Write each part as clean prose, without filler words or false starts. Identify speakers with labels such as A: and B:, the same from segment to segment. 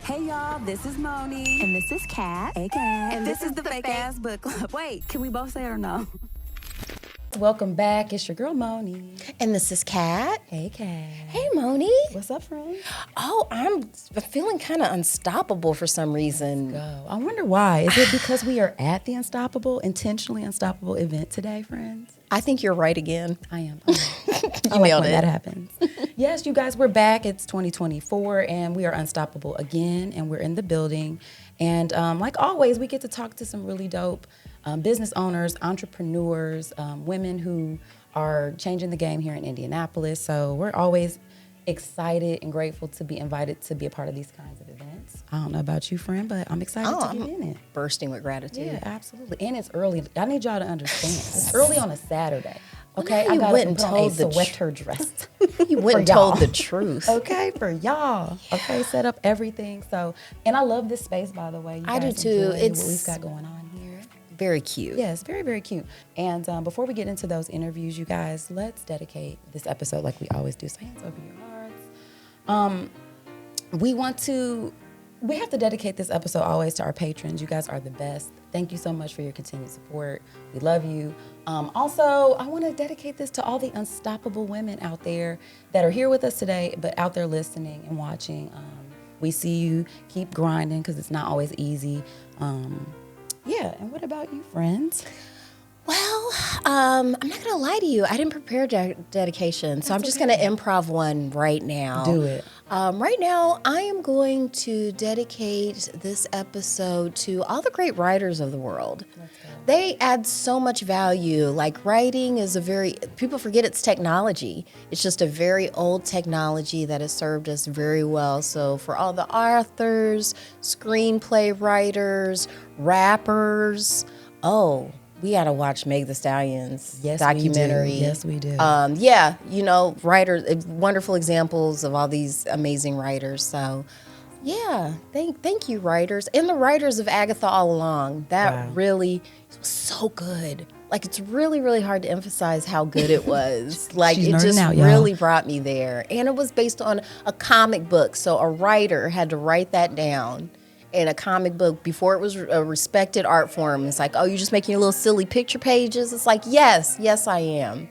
A: Hey y'all, this is Moni.
B: And this is Kat.
A: AKA. And this is the Fake Ass Book Club. Wait, can we both say it or no?
C: Welcome back. It's your girl Moni.
B: And this is Kat.
C: Hey Kat.
B: Hey Moni.
C: What's up, friend?
B: Oh, I'm feeling kind of unstoppable for some reason.
C: Go. I wonder why. Is it because we are at the Intentionally Unstoppable event today, friends?
B: I think you're right again.
C: I am.
B: You nailed
C: when
B: it.
C: that happens. Yes, you guys, we're back. It's 2024, and we are unstoppable again, and we're in the building. And like always, we get to talk to some really dope business owners, entrepreneurs, women who are changing the game here in Indianapolis. So we're always excited and grateful to be invited to be a part of these kinds of events. I don't know about you, friend, but I'm excited to get in it.
B: Bursting with gratitude.
C: Yeah, absolutely. And it's early. I need y'all to understand. It's early on a Saturday. Okay,
B: Well, you
C: I
B: went and
C: got
B: told
C: a
B: the
C: sweater dress.
B: You went and told the truth.
C: Okay, for y'all. Okay, set up everything. So, and I love this space, by the way. You
B: I do
C: guys
B: too.
C: enjoy
B: It's
C: what we've got going on here.
B: Very cute.
C: Yes, very, very cute. And before we get into those interviews, you guys, let's dedicate this episode like we always do. So hands over your hearts. We have to dedicate this episode always to our patrons. You guys are the best. Thank you so much for your continued support. We love you. Also, I want to dedicate this to all the unstoppable women out there that are here with us today, but out there listening and watching. We see you. Keep grinding because it's not always easy. Yeah, and what about you, friends?
B: Well, I'm not going to lie to you. I didn't prepare dedication, so I'm just going to improv one right now.
C: Do it.
B: Right now, I am going to dedicate this episode to all the great writers of the world. They add so much value. Like writing is people forget it's technology. It's just a very old technology that has served us very well. So for all the authors, screenplay writers, rappers, we got to watch Meg Thee Stallion's documentary.
C: Yes, we do.
B: Yeah, writers, wonderful examples of all these amazing writers. So, yeah, thank you, writers. And the writers of Agatha All Along. That really was so good. Like, it's really, really hard to emphasize how good it was. Like, it just really brought me there. And it was based on a comic book. So a writer had to write that down. In a comic book before it was a respected art form. It's like, you're just making little silly picture pages. It's like, yes, I am.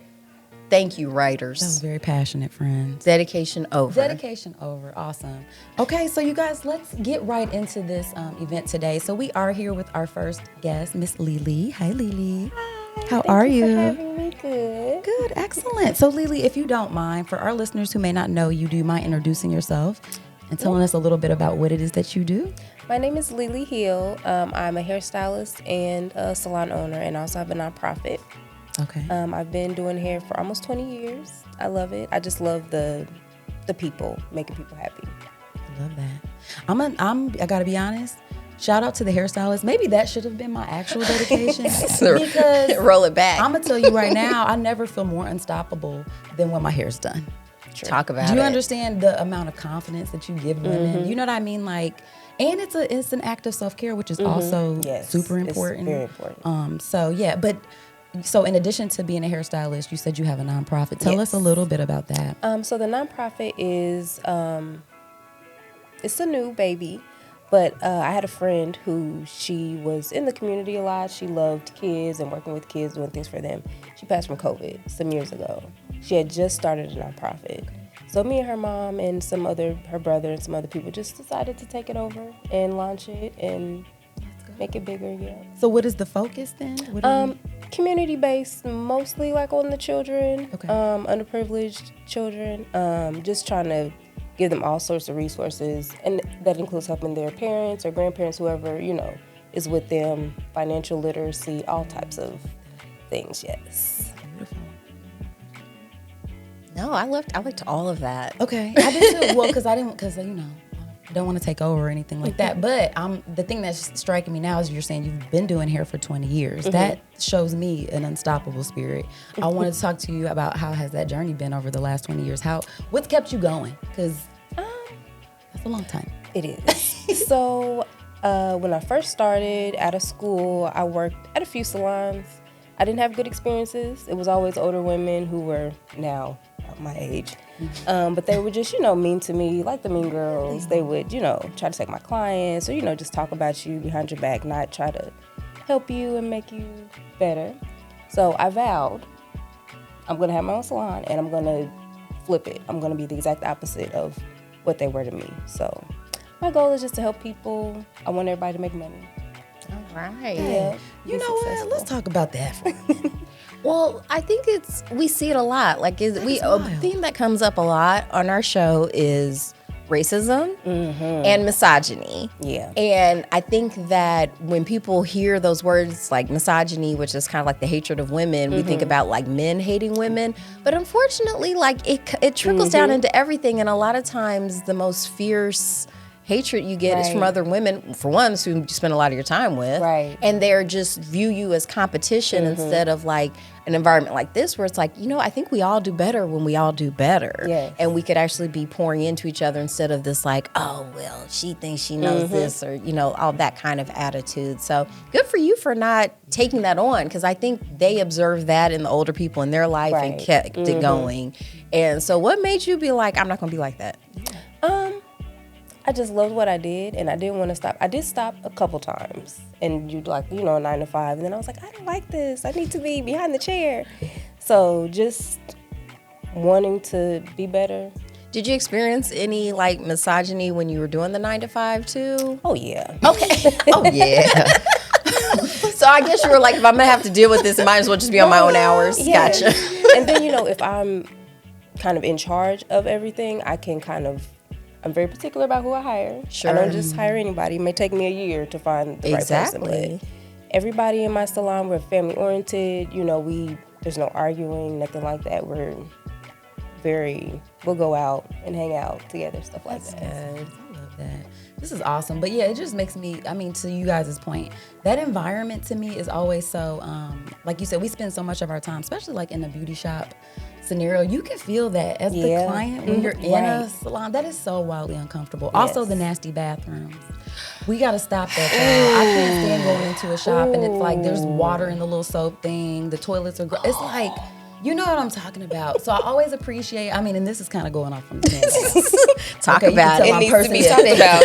B: Thank you, writers.
C: That was very passionate, friends.
B: Dedication over.
C: Dedication over. Awesome. Okay, so you guys, let's get right into this event today. So we are here with our first guest, Miss Lily. Hi, Lily.
B: Hi.
C: How are you?
B: Thank you for having me. Good.
C: Good. Excellent. So Lily, if you don't mind, for our listeners who may not know you, do you mind introducing yourself and telling us a little bit about what it is that you do?
D: My name is Lily Hill. I'm a hairstylist and a salon owner, and also have a nonprofit.
C: Okay.
D: I've been doing hair for almost 20 years. I love it. I just love the people, making people happy.
C: I love that. I gotta be honest. Shout out to the hairstylist. Maybe that should have been my actual dedication. Because
B: roll it back.
C: I'm gonna tell you right now, I never feel more unstoppable than when my hair's done.
B: True. Talk about it.
C: Do you understand the amount of confidence that you give women? Mm-hmm. You know what I mean? Like, and it's an act of self-care, which is also super important.
D: It's very important.
C: So in addition to being a hairstylist, you said you have a nonprofit. Tell us a little bit about that.
D: So the nonprofit is, it's a new baby, but I had a friend who she was in the community a lot. She loved kids and working with kids, doing things for them. She passed from COVID some years ago. She had just started a nonprofit. So me and her mom and her brother and some other people just decided to take it over and launch it and make it bigger, yeah.
C: So what is the focus then?
D: Community-based, mostly like on the children,
C: okay.
D: Underprivileged children, just trying to give them all sorts of resources. And that includes helping their parents or grandparents, whoever, is with them, financial literacy, all types of things, yes.
C: Beautiful.
B: No, I liked all of that.
C: Okay, I did too. Well, because I don't want to take over or anything like that. But the thing that's striking me now is you're saying you've been doing hair for 20 years. Mm-hmm. That shows me an unstoppable spirit. I wanted to talk to you about how has that journey been over the last 20 years? What's kept you going? Because that's a long time.
D: It is. So when I first started out of school, I worked at a few salons. I didn't have good experiences. It was always older women who were now my age. But they were just, mean to me, like the mean girls. They would, try to take my clients or, just talk about you behind your back, not try to help you and make you better. So I vowed I'm going to have my own salon and I'm going to flip it. I'm going to be the exact opposite of what they were to me. So my goal is just to help people. I want everybody to make money.
B: All right.
D: Yeah.
C: You know what? Let's talk about that for a minute.
B: Well, I think we see it a lot. Like a theme that comes up a lot on our show is racism and misogyny.
D: Yeah.
B: And I think that when people hear those words like misogyny, which is kind of like the hatred of women, we think about like men hating women. But unfortunately, like it trickles down into everything. And a lot of times the most fierce hatred you get is from other women, for ones who you spend a lot of your time with.
D: Right.
B: And they're just view you as competition instead of like an environment like this where it's like, I think we all do better when we all do better.
D: Yes.
B: And we could actually be pouring into each other instead of this like, oh, well, she thinks she knows this or, all that kind of attitude. So good for you for not taking that on, because I think they observed that in the older people in their life and kept it going. And so what made you be like, I'm not going to be like that?
D: I just loved what I did, and I didn't want to stop. I did stop a couple times, and a 9 to 5, and then I was like, I don't like this. I need to be behind the chair. So just wanting to be better.
B: Did you experience any like misogyny when you were doing the 9 to 5 too?
D: Oh, yeah.
B: Okay. Oh, yeah. So I guess you were like, if I'm going to have to deal with this, I might as well just be on my own hours.
D: Yeah.
B: Gotcha.
D: And then, if I'm kind of in charge of everything, I can I'm very particular about who I hire.
B: Sure.
D: I don't just hire anybody. It may take me a year to find the right person. But everybody in my salon, we're family oriented. There's no arguing, nothing like that. We'll go out and hang out together, stuff like that.
C: I love that. This is awesome. But yeah, it just makes me, to you guys' point, that environment to me is always so, like you said, we spend so much of our time, especially like in a beauty shop scenario, you can feel that as the client when you're in a salon. That is so wildly uncomfortable.
D: Yes.
C: Also, the nasty bathrooms. We got to stop that, y'all. I can't stand going into a shop and it's like there's water in the little soap thing. The toilets are, it's like, you know what I'm talking about. So I always appreciate, and this is kind of going off from the tangent.
B: Talk about it.
D: It needs to be talked about.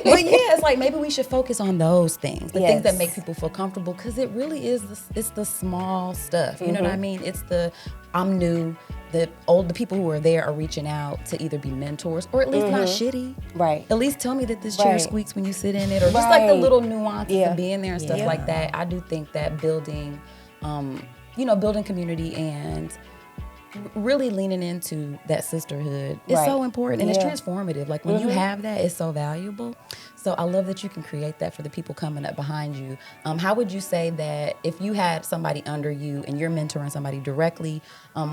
C: But yeah, it's like maybe we should focus on those things, the things that make people feel comfortable, because it really is, it's the small stuff. You know what I mean? It's I'm new. The people who are there are reaching out to either be mentors or at least not shitty.
D: Right.
C: At least tell me that this chair squeaks when you sit in it, or just like the little nuances of being there and stuff like that. I do think that building, building community and really leaning into that sisterhood is so important, and it's transformative. Like when you have that, it's so valuable. So I love that you can create that for the people coming up behind you. How would you say that if you had somebody under you and you're mentoring somebody directly,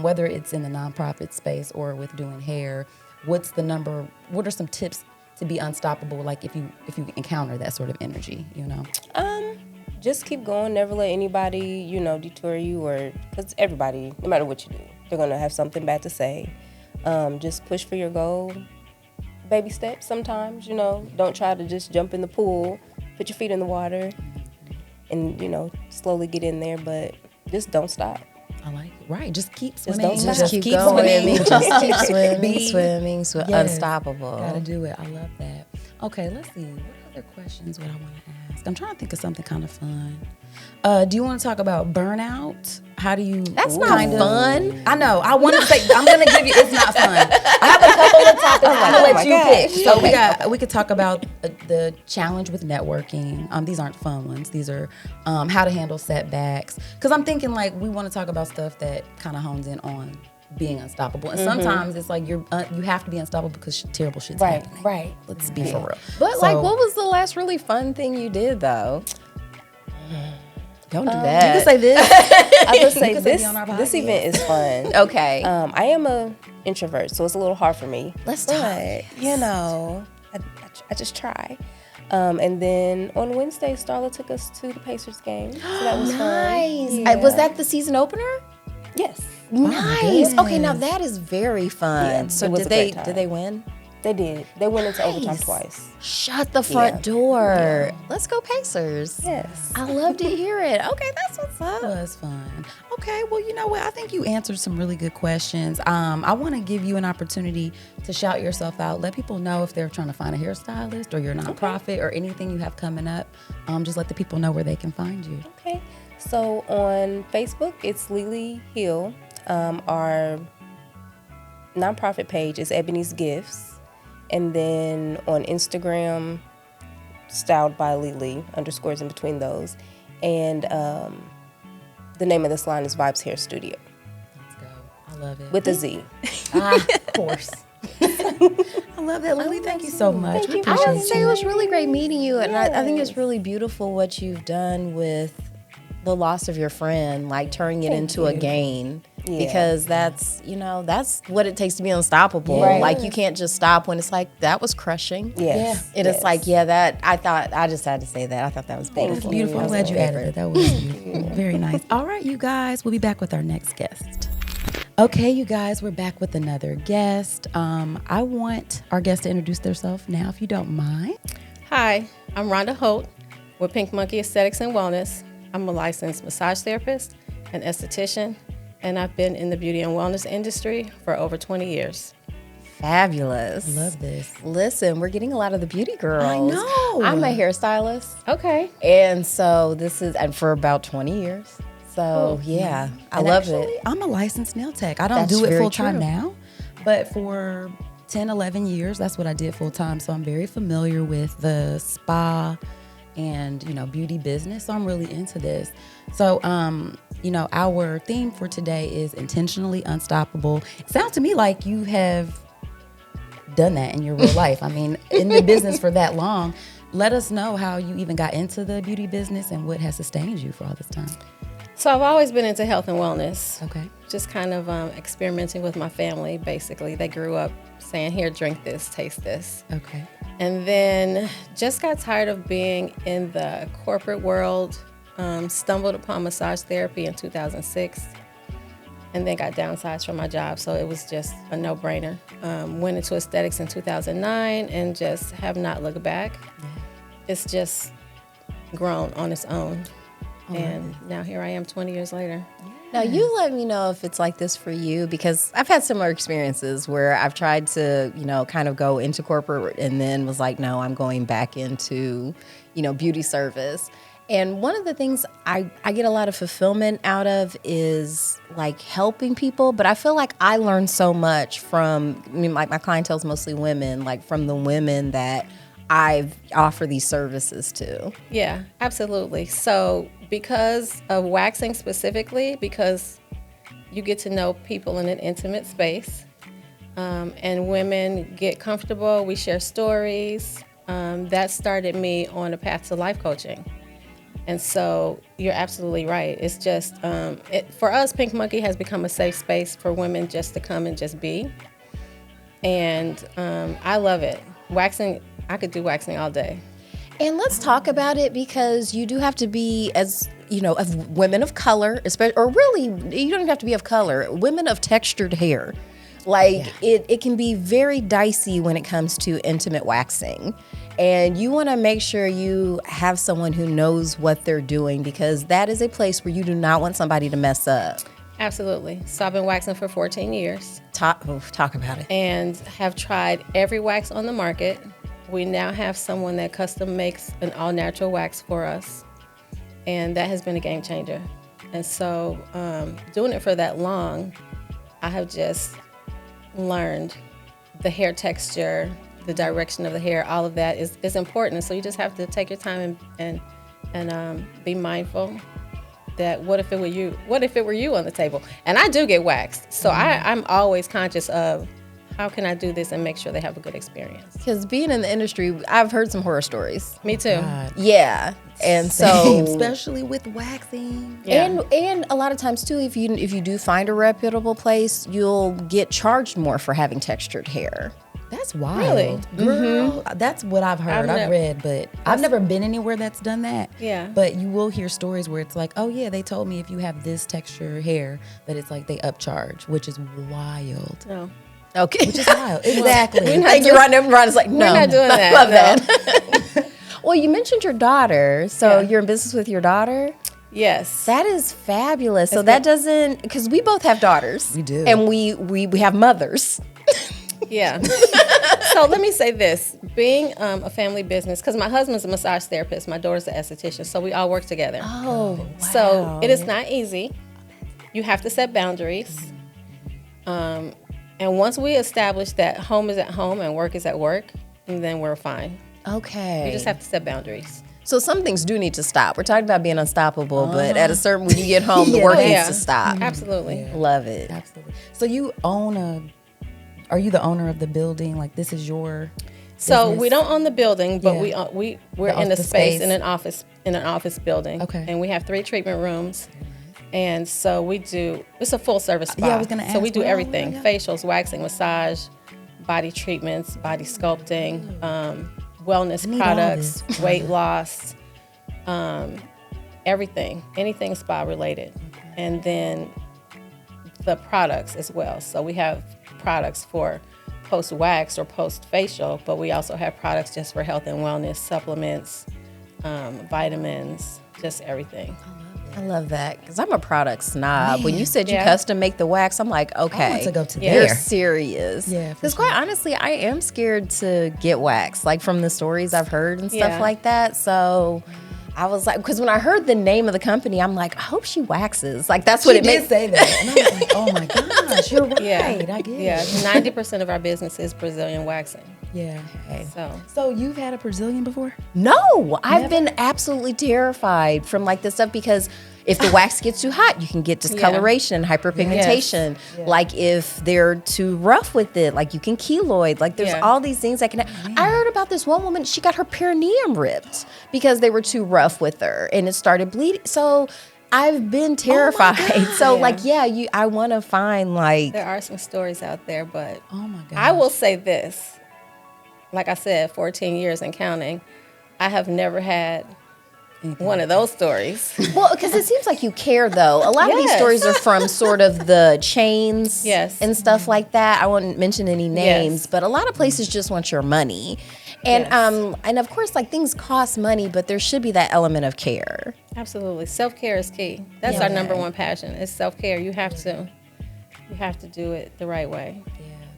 C: whether it's in the nonprofit space or with doing hair, what are some tips to be unstoppable? Like if you encounter that sort of energy,
D: Just keep going. Never let anybody, detour you, or because everybody, no matter what you do, they're gonna have something bad to say. Just push for your goal. Baby steps sometimes, Don't try to just jump in the pool, put your feet in the water, and, slowly get in there, but just don't stop.
C: I like it. Right. Just keep swimming.
B: Just keep going. Just keep swimming.
C: Yes.
B: Unstoppable.
C: Gotta do it. I love that. Okay, let's see. What other questions would I want to ask? I'm trying to think of something kind of fun. Do you want to talk about burnout? How do you?
B: That's not fun.
C: I know. I want to say. I'm going to give you. It's not fun. I have a couple of topics. I'm going to let you pick. So we could talk about the challenge with networking. These aren't fun ones. These are how to handle setbacks. Because I'm thinking like we want to talk about stuff that kind of hones in on being unstoppable. And sometimes it's like you have to be unstoppable because terrible shit's happening.
D: Right.
C: Let's be for real.
B: But what was the last really fun thing you did though? Don't do that.
C: You can say this.
D: I was gonna say this event is fun.
B: Okay.
D: I am a introvert, so it's a little hard for me.
B: Let's talk.
D: I just try. And then on Wednesday, Starla took us to the Pacers game, so that was
B: nice.
D: fun. Yeah.
B: Was that the season opener?
D: Yes.
B: Nice. Okay, now that is very fun.
D: Yeah,
B: so
D: it was
B: did
D: a
B: they
D: great time.
B: did they win?
D: They did. They went into overtime
B: Nice.
D: twice.
B: Shut the front door. Let's go Pacers.
D: Yes.
B: I love to hear it. Okay, that's what's
C: That
B: up.
C: was fun. Okay, well, you know what? I think you answered some really good questions. I want to give you an opportunity to shout yourself out. Let people know if they're trying to find a hairstylist or your nonprofit or anything you have coming up. Just let the people know where they can find you.
D: Okay. So on Facebook, it's Lily Hill. Our nonprofit page is Ebony's Gifts. And then on Instagram, styled by Lily, underscores in between those. And the name of this line is Vibes Hair Studio.
C: Let's go. I love it.
D: With a Z.
C: Of course. I love that, Lily. Thank you so much. We
B: I
C: appreciate
B: would say
C: you.
B: it was really great meeting you, and I think it's really beautiful what you've done with the loss of your friend, like turning it into a gain.
D: Yeah.
B: Because that's what it takes to be unstoppable.
C: Right.
B: Like you can't just stop when it's like that was crushing.
D: Yes.
B: It is like, that I just had to say that. I thought that was beautiful.
C: That's beautiful. I'm
B: That was
C: glad you
B: my
C: added
B: favorite.
C: it. That was beautiful. Very nice. All right, you guys, we'll be back with our next guest. Okay, you guys, we're back with another guest. I want our guest to introduce themselves now, if you don't mind.
E: Hi, I'm Rhonda Holt with Pink Monkey Aesthetics and Wellness. I'm a licensed massage therapist and esthetician, and I've been in the beauty and wellness industry for over 20 years.
B: Fabulous.
C: Love this.
B: Listen, we're getting a lot of the beauty girls.
C: I know.
B: I'm a hairstylist.
E: Okay.
B: And so and for about 20 years. So yeah, I
C: And
B: love
C: actually,
B: it.
C: I'm a licensed nail tech. I don't
B: That's
C: do it
B: very
C: full time
B: true.
C: now, but for 10, 11 years, that's what I did full time. So I'm very familiar with the spa and, beauty business. So I'm really into this. So, our theme for today is intentionally unstoppable. It sounds to me like you have done that in your real life. I mean, in the business for that long. Let us know how you even got into the beauty business and what has sustained you for all this time.
E: So I've always been into health and wellness.
C: Okay.
E: Just kind of experimenting with my family, basically. They grew up saying, here, drink this, taste this.
C: Okay.
E: And then just got tired of being in the corporate world. Stumbled upon massage therapy in 2006 and then got downsized from my job. So it was just a no-brainer. Went into aesthetics in 2009 and just have not looked back.
C: Yeah.
E: It's just grown on its own. And now here I am 20 years later.
B: Now you let me know if it's like this for you, because I've had similar experiences where I've tried to, kind of go into corporate and then was like, no, I'm going back into, beauty service. And one of the things I get a lot of fulfillment out of is like helping people, but I feel like I learn so much from, my clientele is mostly women, like from the women that I've offered these services to.
E: Yeah, absolutely. So because of waxing specifically, because you get to know people in an intimate space, and women get comfortable, we share stories, that started me on a path to life coaching. And so you're absolutely right. It's just, for us, Pink Monkey has become a safe space for women just to come and just be. And I love it. Waxing, I could do waxing all day.
B: And let's talk about it, because you do have to be, as of women of color, especially, or really, you don't even have to be of color, women of textured hair. Like it can be very dicey when it comes to intimate waxing. And you want to make sure you have someone who knows what they're doing, because that is a place where you do not want somebody to mess up.
E: Absolutely. So I've been waxing for 14 years.
B: Talk about it.
E: And have tried every wax on the market. We now have someone that custom makes an all-natural wax for us. And that has been a game changer. And so doing it for that long, I have just learned the hair texture, the direction of the hair, all of that is important. And so you just have to take your time and be mindful that what if it were you? What if it were you on the table? And I do get waxed. So I'm always conscious of how can I do this and make sure they have a good experience.
B: Because being in the industry, I've heard some horror stories.
E: Me too.
C: God.
B: Yeah. And so
C: Same, especially with waxing.
E: Yeah.
B: And a lot of times too, if you do find a reputable place, you'll get charged more for having textured hair.
C: That's wild.
E: Really?
C: Girl, that's what I've heard. I've
E: never-
C: read, but I've never been anywhere that's done that.
E: Yeah.
C: But you will hear stories where it's like, oh yeah, they told me if you have this texture hair, that it's like they upcharge, which is wild.
E: No.
B: Okay.
C: Which is wild. Exactly.
B: Thank you, Ron's like, no.
E: We're not doing that.
B: I love
E: no.
B: that. Well, you mentioned your daughter. So you're in business with your daughter?
E: Yes.
B: That is fabulous. So that doesn't, because we both have daughters.
C: We do.
B: And we have mothers.
E: Yeah. So let me say this. Being a family business, because my husband's a massage therapist, my daughter's an esthetician, so we all work together.
B: Oh, wow.
E: So it is not easy. You have to set boundaries. And once we establish that home is at home and work is at work, then we're fine.
B: Okay.
E: You just have to set boundaries.
B: So some things do need to stop. We're talking about being unstoppable, but at a certain, when you get home, the work needs to stop.
E: Absolutely.
B: Love it.
C: Absolutely. So you are you the owner of the building? Like this is your
E: So
C: business?
E: we don't own the building, but
C: Yeah.
E: we're in
C: The
E: a space
C: space.
E: in an office building.
C: Okay.
E: And we have 3 treatment rooms. And so it's a full service spa.
C: Yeah, I was gonna
E: So we
C: ask,
E: do
C: well,
E: everything.
C: yeah.
E: Facials, waxing, massage, body treatments, body sculpting, wellness
C: need all
E: products, weight loss, everything, anything spa related. And then the products as well. So we have products for post-wax or post-facial, but we also have products just for health and wellness, supplements, vitamins, just everything.
B: I love that because I'm a product snob. When you said you
E: Yeah.
B: custom make the wax, I'm like, okay,
C: I want to go to
B: you're
C: there.
B: serious.
C: Yeah, for
B: Because quite honestly, I am scared to get waxed, like from the stories I've heard and stuff
E: Yeah.
B: like that. So I was like, because when I heard the name of the company, I'm like, I hope she waxes. Like that's what
C: She
B: it
C: did
B: makes.
C: say that, and I was like, "Oh my gosh, you're right.
E: Yeah.
C: I get
E: Yeah,
C: it."
E: 90% of our business is Brazilian waxing.
C: Yeah.
E: So
C: You've had a Brazilian before?
B: No, I've been absolutely terrified from like this stuff because if the wax gets too hot, you can get discoloration, hyperpigmentation. Like if they're too rough with it, like you can keloid. Like there's all these things that can. I heard about this one woman. She got her perineum ripped because they were too rough with her, and it started bleeding. So I've been terrified. So I want to find like.
E: there are some stories out there, but
C: Oh my god.
E: I will say this. Like I said, 14 years and counting, I have never had one of those stories.
B: Well, because it seems like you care, though. A lot of these
E: Yes.
B: stories are from sort of the chains
E: Yes.
B: and stuff like that. I won't mention any names,
E: Yes.
B: but a lot of places just want your money. And
E: Yes.
B: and of course, like things cost money, but there should be that element of care.
E: Absolutely. Self-care is key. That's our number one passion. It's self-care. You have to do it the right way.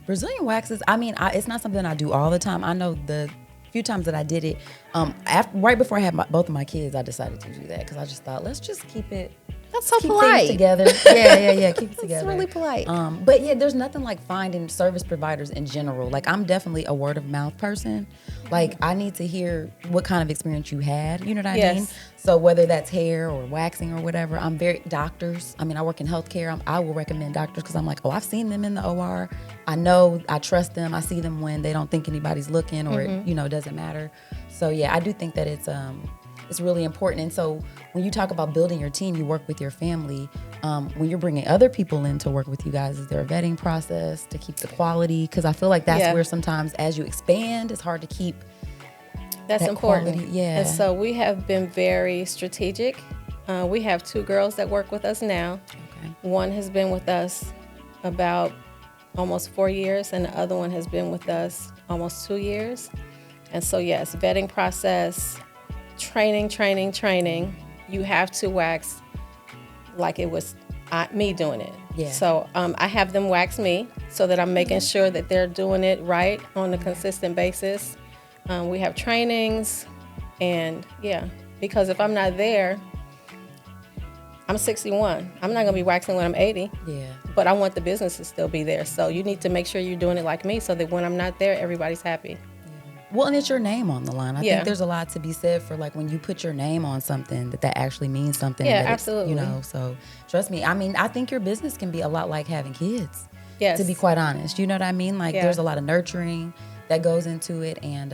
C: Brazilian waxes, it's not something I do all the time. I know the few times that I did it, right before I had both of my kids, I decided to do that because I just thought, let's just keep it.
B: That's so
C: Keep
B: polite.
C: things together. Yeah. Keep it together.
B: It's really polite.
C: But yeah, there's nothing like finding service providers in general. Like I'm definitely a word of mouth person. Like I need to hear what kind of experience you had. You know what I
E: Yes.
C: mean? So whether that's hair or waxing or whatever, I'm very doctors. I work in healthcare. I will recommend doctors because I'm like, oh, I've seen them in the OR. I know, I trust them. I see them when they don't think anybody's looking or it doesn't matter. So yeah, I do think that it's really important. And so when you talk about building your team, you work with your family. When you're bringing other people in to work with you guys, is there a vetting process to keep the quality? Because I feel like that's where sometimes as you expand, it's hard to keep
E: That's
C: that
E: important.
C: quality, yeah.
E: And so we have been very strategic. We have 2 girls that work with us now.
C: Okay.
E: One has been with us about almost 4 years, and the other one has been with us almost 2 years. And so, yes, vetting process, training. You have to wax like it was me doing it.
C: Yeah.
E: So I have them wax me so that I'm making sure that they're doing it right on a consistent basis. We have trainings, and because if I'm not there, I'm 61. I'm not going to be waxing when I'm 80.
C: Yeah.
E: But I want the business to still be there. So you need to make sure you're doing it like me so that when I'm not there, everybody's happy.
C: Well, and it's your name on the line. I
E: Yeah.
C: think there's a lot to be said for like when you put your name on something that actually means something.
E: Yeah,
C: that it's,
E: absolutely.
C: So trust me. I think your business can be a lot like having kids.
E: Yes.
C: To be quite honest, you know what I mean? Like there's a lot of nurturing that goes into it, and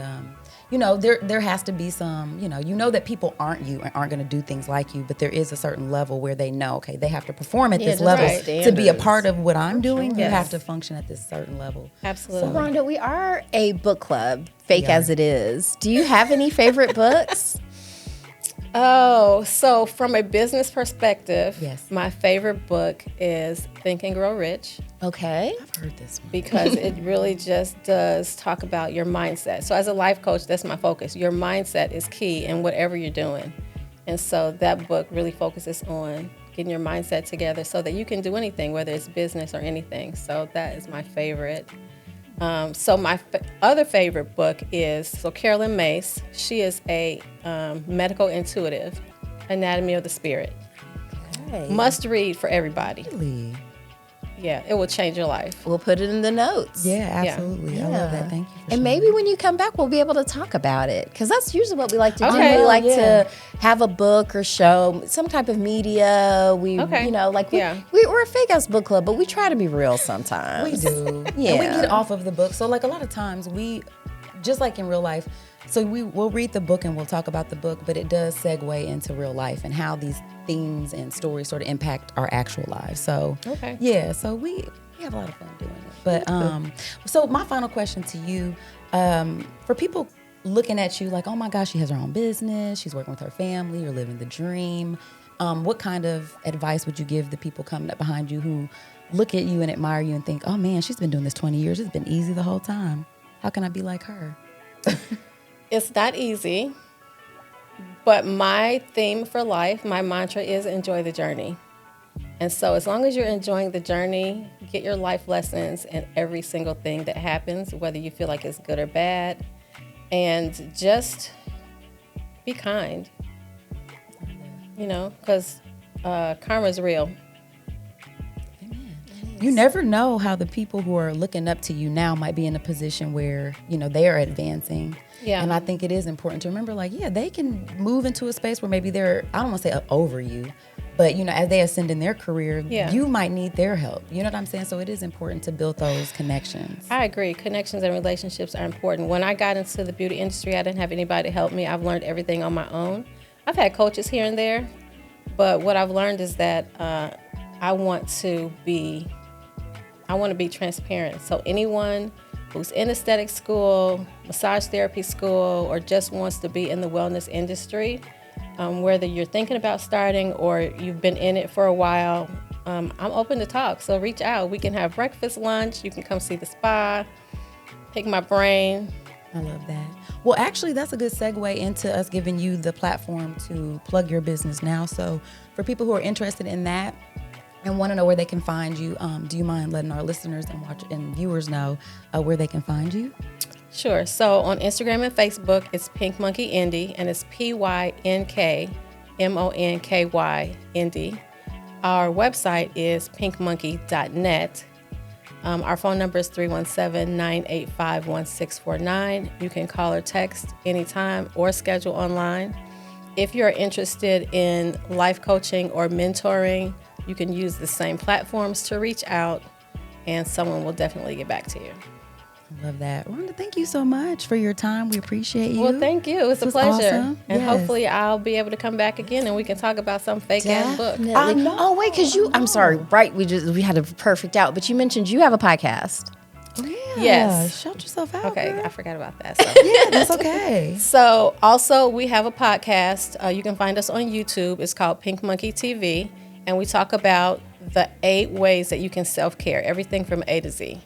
C: there has to be some, that people aren't you and aren't going to do things like you, but there is a certain level where they know, okay, they have to perform at this
B: just
C: level
B: right.
C: to be a part of what I'm doing. You
E: Yes.
C: have to function at this certain level.
E: Absolutely.
B: Rhonda, we are a book club, fake as it is. Do you have any favorite books?
E: Oh, so from a business perspective,
C: Yes.
E: my favorite book is Think and Grow Rich.
B: Okay.
C: I've heard this one.
E: because it really just does talk about your mindset. So as a life coach, that's my focus. Your mindset is key in whatever you're doing. And so that book really focuses on getting your mindset together so that you can do anything, whether it's business or anything. So that is my favorite. So my other favorite book is Carolyn Mace. She is a medical intuitive, Anatomy of the Spirit.
B: Okay.
E: Must read for everybody.
C: Really?
E: Yeah, it will change your life.
B: We'll put it in the notes.
C: Yeah, absolutely. I love that. Thank you for
B: And
C: sharing.
B: maybe when you come back, we'll be able to talk about it. Because that's usually what we like to do.
E: Okay.
B: We like to have a book or show, some type of media. We,
E: Okay.
B: you know, like
E: Yeah.
B: we're a fake ass book club, but we try to be real sometimes.
C: We do.
B: Yeah.
C: And we get off of the book. So like a lot of times we, just like in real life, so we'll read the book and we'll talk about the book, but it does segue into real life and how these themes and stories sort of impact our actual lives. So
E: Okay.
C: yeah, so we have a lot of fun doing it. But so my final question to you, for people looking at you like, oh my gosh, she has her own business, she's working with her family, you're living the dream. What kind of advice would you give the people coming up behind you who look at you and admire you and think, oh man, she's been doing this 20 years. It's been easy the whole time. How can I be like her?
E: It's not easy, but my theme for life, my mantra is enjoy the journey. And so as long as you're enjoying the journey, get your life lessons in every single thing that happens, whether you feel like it's good or bad, and just be kind, you know, because karma is real.
C: You never know how the people who are looking up to you now might be in a position where, you know, they are advancing.
E: Yeah.
C: And I think it is important to remember, like, yeah, they can move into a space where maybe they're, I don't want to say over you, but, you know, as they ascend in their career, you might need their help. You know what I'm saying? So it is important to build those connections.
E: I agree. Connections and relationships are important. When I got into the beauty industry, I didn't have anybody to help me. I've learned everything on my own. I've had coaches here and there, but what I've learned is that I want to be transparent. So anyone who's in aesthetic school, massage therapy school, or just wants to be in the wellness industry, whether you're thinking about starting or you've been in it for a while, I'm open to talk. So reach out. We can have breakfast, lunch. You can come see the spa, pick my brain.
C: I love that. Well, actually, that's a good segue into us giving you the platform to plug your business now. So for people who are interested in that, and want to know where they can find you, do you mind letting our listeners and viewers know where they can find you?
E: Sure. So on Instagram and Facebook, it's Pink Monkey Indie, and it's PYNKMONKY Indie. Our website is pinkmonkey.net. Our phone number is 317-985-1649. You can call or text anytime or schedule online. If you're interested in life coaching or mentoring, you can use the same platforms to reach out, and someone will definitely get back to you.
C: I love that. Rhonda, thank you so much for your time. We appreciate you.
E: Well, thank you. It's a
C: was
E: pleasure.
C: awesome.
E: And
C: Yes.
E: hopefully I'll be able to come back again and we can talk about some fake ass book.
B: Definitely. Oh wait, because I'm sorry, right? We had a perfect out, but you mentioned you have a podcast.
C: Oh, yeah.
E: Yes.
C: Shout yourself out.
E: Okay,
C: girl.
E: I forgot about that. So.
C: Yeah, that's okay.
E: So also we have a podcast. You can find us on YouTube. It's called Pink Monkey TV. And we talk about the 8 ways that you can self-care, everything from A to Z.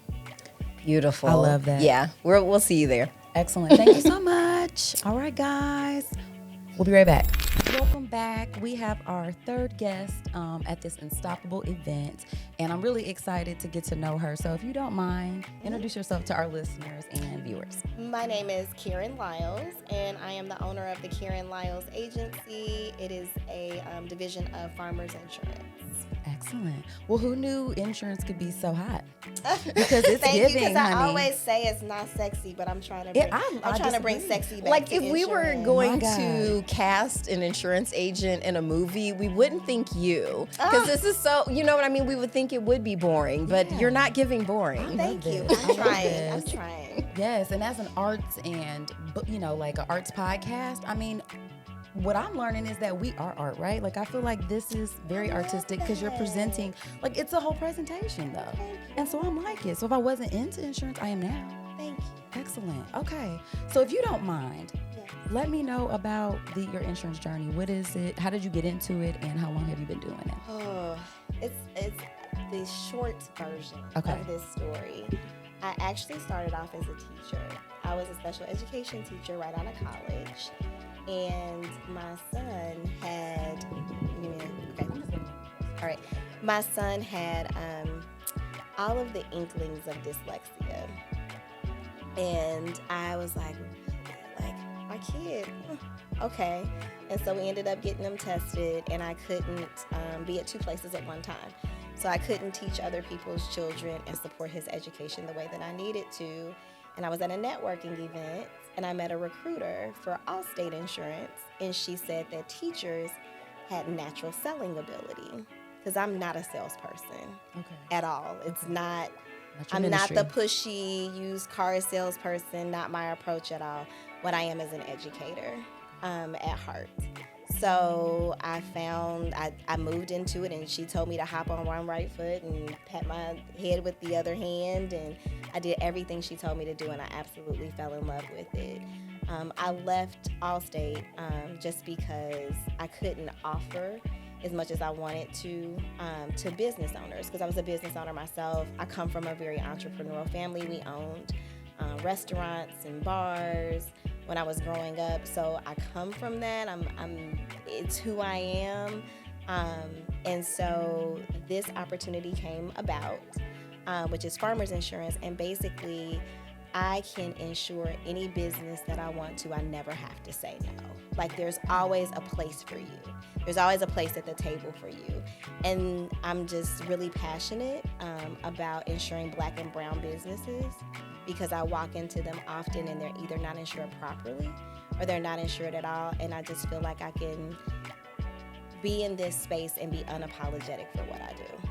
B: Beautiful.
C: I love that.
B: Yeah, we'll see you there.
C: Excellent. Thank you so much. All right, guys. We'll be right back. Welcome back. We have our third guest at this Unstoppable event, and I'm really excited to get to know her. So if you don't mind, introduce yourself to our listeners and viewers.
F: My name is Karen Lyles, and I am the owner of the Karen Lyles Agency. It is a division of Farmers Insurance.
C: Excellent. Well, who knew insurance could be so hot? Because it's
F: Thank
C: giving,
F: you, because I
C: honey.
F: always say it's not sexy, but I'm trying to
C: Yeah,
F: bring,
C: I
F: I'm trying to bring
C: disagree.
F: sexy back
B: Like
F: to
B: if we were
F: insurance.
B: going
C: My
B: to cast an insurance agent in a movie, we wouldn't think you, because this is so, you know what I mean? We would think it would be boring, but you're not giving boring.
F: Thank you.
C: this. I
F: I'm
C: love
F: trying. I'm
C: this.
F: trying.
C: Yes, and as an arts and, you know, like an arts podcast, I mean, what I'm learning is that we are art, right? Like, I feel like this is very artistic because you're presenting, like, it's a whole presentation, though. And so I'm like it. So if I wasn't into insurance, I am now.
F: Thank you.
C: Excellent. Okay. So if you don't mind, let me know about your insurance journey. What is it? How did you get into it? And how long have you been doing it?
F: Oh, it's the short version
C: Okay.
F: of this story, I actually started off as a teacher. I was a special education teacher right out of college, and my son had. All right, my son had all of the inklings of dyslexia, and I was like my kid, okay. And so we ended up getting them tested, and I couldn't be at two places at one time. So I couldn't teach other people's children and support his education the way that I needed to. And I was at a networking event, and I met a recruiter for Allstate Insurance, and she said that teachers had natural selling ability, because I'm not a salesperson at all. It's not, I'm not the pushy used car salesperson, not my approach at all. What I am is an educator at heart. So I found, I moved into it, and she told me to hop on one right foot and pat my head with the other hand, and I did everything she told me to do, and I absolutely fell in love with it. I left Allstate just because I couldn't offer as much as I wanted to business owners, because I was a business owner myself. I come from a very entrepreneurial family. We owned restaurants and bars when I was growing up, so I come from that. It's who I am, and so this opportunity came about, which is Farmers Insurance, and basically I can insure any business that I want to. I never have to say no. Like, there's always a place for you. There's always a place at the table for you. And I'm just really passionate about insuring Black and brown businesses, because I walk into them often and they're either not insured properly or they're not insured at all. And I just feel like I can be in this space and be unapologetic for what I do.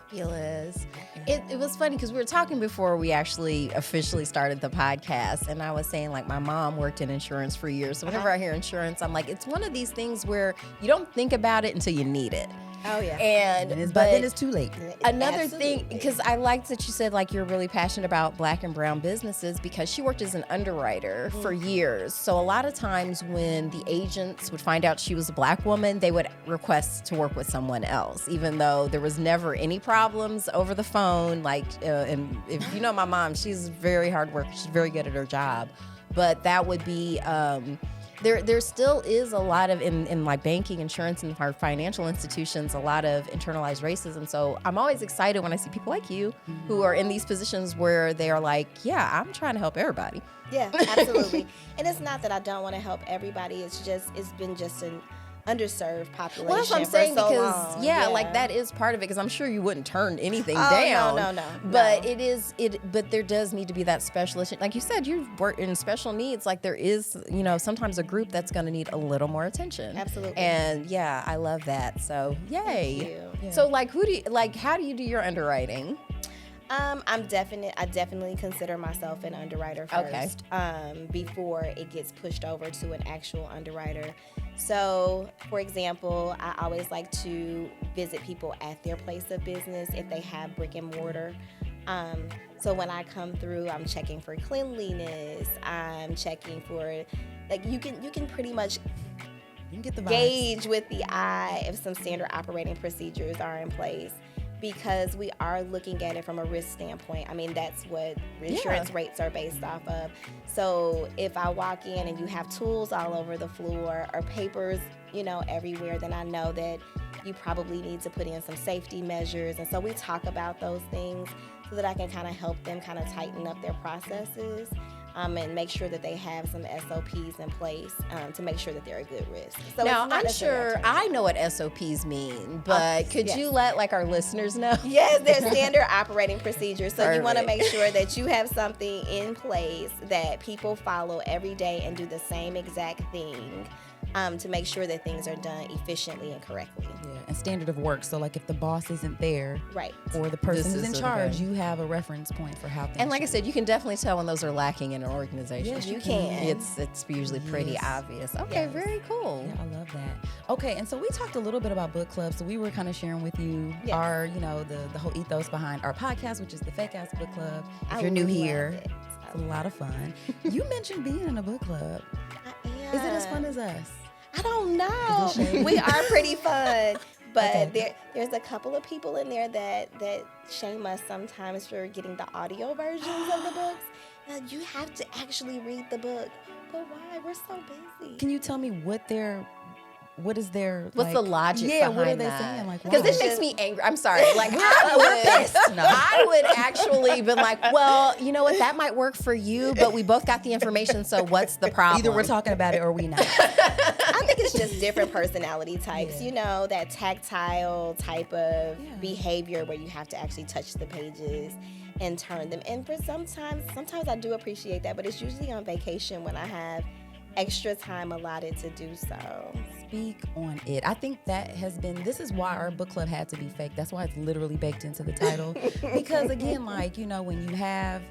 B: Fabulous. It was funny because we were talking before we actually officially started the podcast, and I was saying, like, my mom worked in insurance for years. So whenever I hear insurance, I'm like, it's one of these things where you don't think about it until you need it.
F: Oh, yeah.
C: But then it's too late.
B: Another thing, because I liked that you said, like, you're really passionate about Black and brown businesses, because she worked as an underwriter for years. So a lot of times when the agents would find out she was a Black woman, they would request to work with someone else, even though there was never any problems over the phone. Like, and if you know my mom, she's very hard worker. She's very good at her job. But that would be... There still is a lot of, in like banking, insurance, and our financial institutions, a lot of internalized racism. So I'm always excited when I see people like you who are in these positions where they are like, yeah, I'm trying to help everybody.
F: Yeah, absolutely. And it's not that I don't want to help everybody. It's been just an underserved population.
B: Well, that's what I'm saying,
F: for so
B: because
F: long.
B: like that is part of it, because I'm sure you wouldn't turn anything
F: Oh,
B: down.
F: no.
B: But but there does need to be that specialist. Like you said, you work in special needs. Like, there is, sometimes a group that's going to need a little more attention.
F: Absolutely.
B: And yeah, I love that. So yay.
F: Thank you.
B: So like, how do you do your underwriting?
F: I definitely consider myself an underwriter first, before it gets pushed over to an actual underwriter. So, for example, I always like to visit people at their place of business if they have brick and mortar. So when I come through, I'm checking for cleanliness. I'm checking for, like, you can pretty much
C: Get the vibes.
F: gauge with the eye if some standard operating procedures are in place, because we are looking at it from a risk standpoint. I mean, that's what insurance rates are based off of. So if I walk in and you have tools all over the floor or papers, everywhere, then I know that you probably need to put in some safety measures. And so we talk about those things so that I can kind of help them kind of tighten up their processes. And make sure that they have some SOPs in place to make sure that they're a good risk. So
B: Now,
F: it's not
B: I'm
F: necessarily
B: sure I know what SOPs mean, but could
F: yes.
B: you let, like, our listeners know?
F: Yes, there's standard operating procedures. So you want to
B: Perfect.
F: make sure that you have something in place that people follow every day and do the same exact thing, to make sure that things are done efficiently and correctly.
C: Yeah, and standard of work. So, like, if the boss isn't there,
F: Right.
C: or the person
B: This
C: who's in
B: is
C: charge,
B: okay.
C: you have a reference point for how things.
B: And like I
C: should
B: said, you can definitely tell when those are lacking in an organization.
C: Yes,
F: You can.
B: It's usually pretty
C: Yes.
B: obvious. Okay,
F: Yes.
B: very cool.
C: Yeah, I love that. Okay, and so we talked a little bit about book clubs. So we were kind of sharing with you
F: Yes.
C: our, the whole ethos behind our podcast, which is the Fake Ass Book Club. If
F: I
C: you're new
F: love
C: here,
F: it.
C: it's a lot of fun. You mentioned being in a book club.
F: I am.
C: Is it as fun as us?
F: I don't know.
C: Is it shady?
F: We are pretty fun. But there's a couple of people in there that shame us sometimes for getting the audio versions of the books. You have to actually read the book. But why? We're so busy.
C: Can you tell me what is their
B: What's the logic behind
C: what are they
B: that?
C: saying? Like,
B: Because
C: why?
B: it makes me angry. I'm sorry. Like I would actually be like, well, you know what? That might work for you, but we both got the information. So what's the problem?
C: Either we're talking about it or we not.
F: I think it's just different personality types.
C: Yeah.
F: You know, that tactile type of behavior where you have to actually touch the pages and turn them. And for sometimes I do appreciate that, but it's usually on vacation when I have extra time allotted to do so.
C: Speak on it. I think this is why our book club had to be fake. That's why it's literally baked into the title. Because again, like, you know, when you have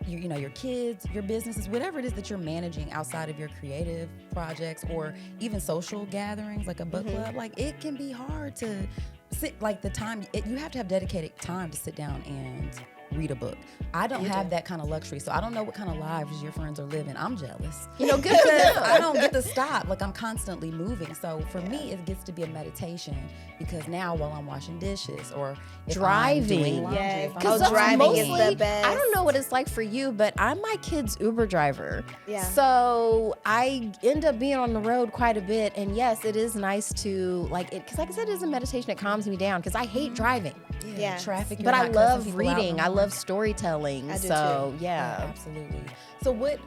C: your kids, your businesses, whatever it is that you're managing outside of your creative projects or even social gatherings like a book club, like it can be hard to sit, like you have to have dedicated time to sit down and read a book. I don't have that kind of luxury, so I don't know what kind of lives your friends are living. I'm jealous.
B: You know, good for them.
C: I don't get to stop. Like, I'm constantly moving. So for me, it gets to be a meditation because now while I'm washing dishes or if I'm doing laundry,
F: Yes.
C: if I'm
F: Driving is the best.
B: I don't know what it's like for you, but I'm my kid's Uber driver.
F: Yeah.
B: So I end up being on the road quite a bit. And yes, it is nice to because like I said, it is a meditation. It calms me down because I hate driving.
F: Yeah.
C: traffic.
B: But I
C: you're not cussing
B: love
C: people out
B: reading.
C: no
B: I
C: more.
B: love storytelling.
F: I do
B: so
F: too.
B: yeah.
C: Absolutely. So what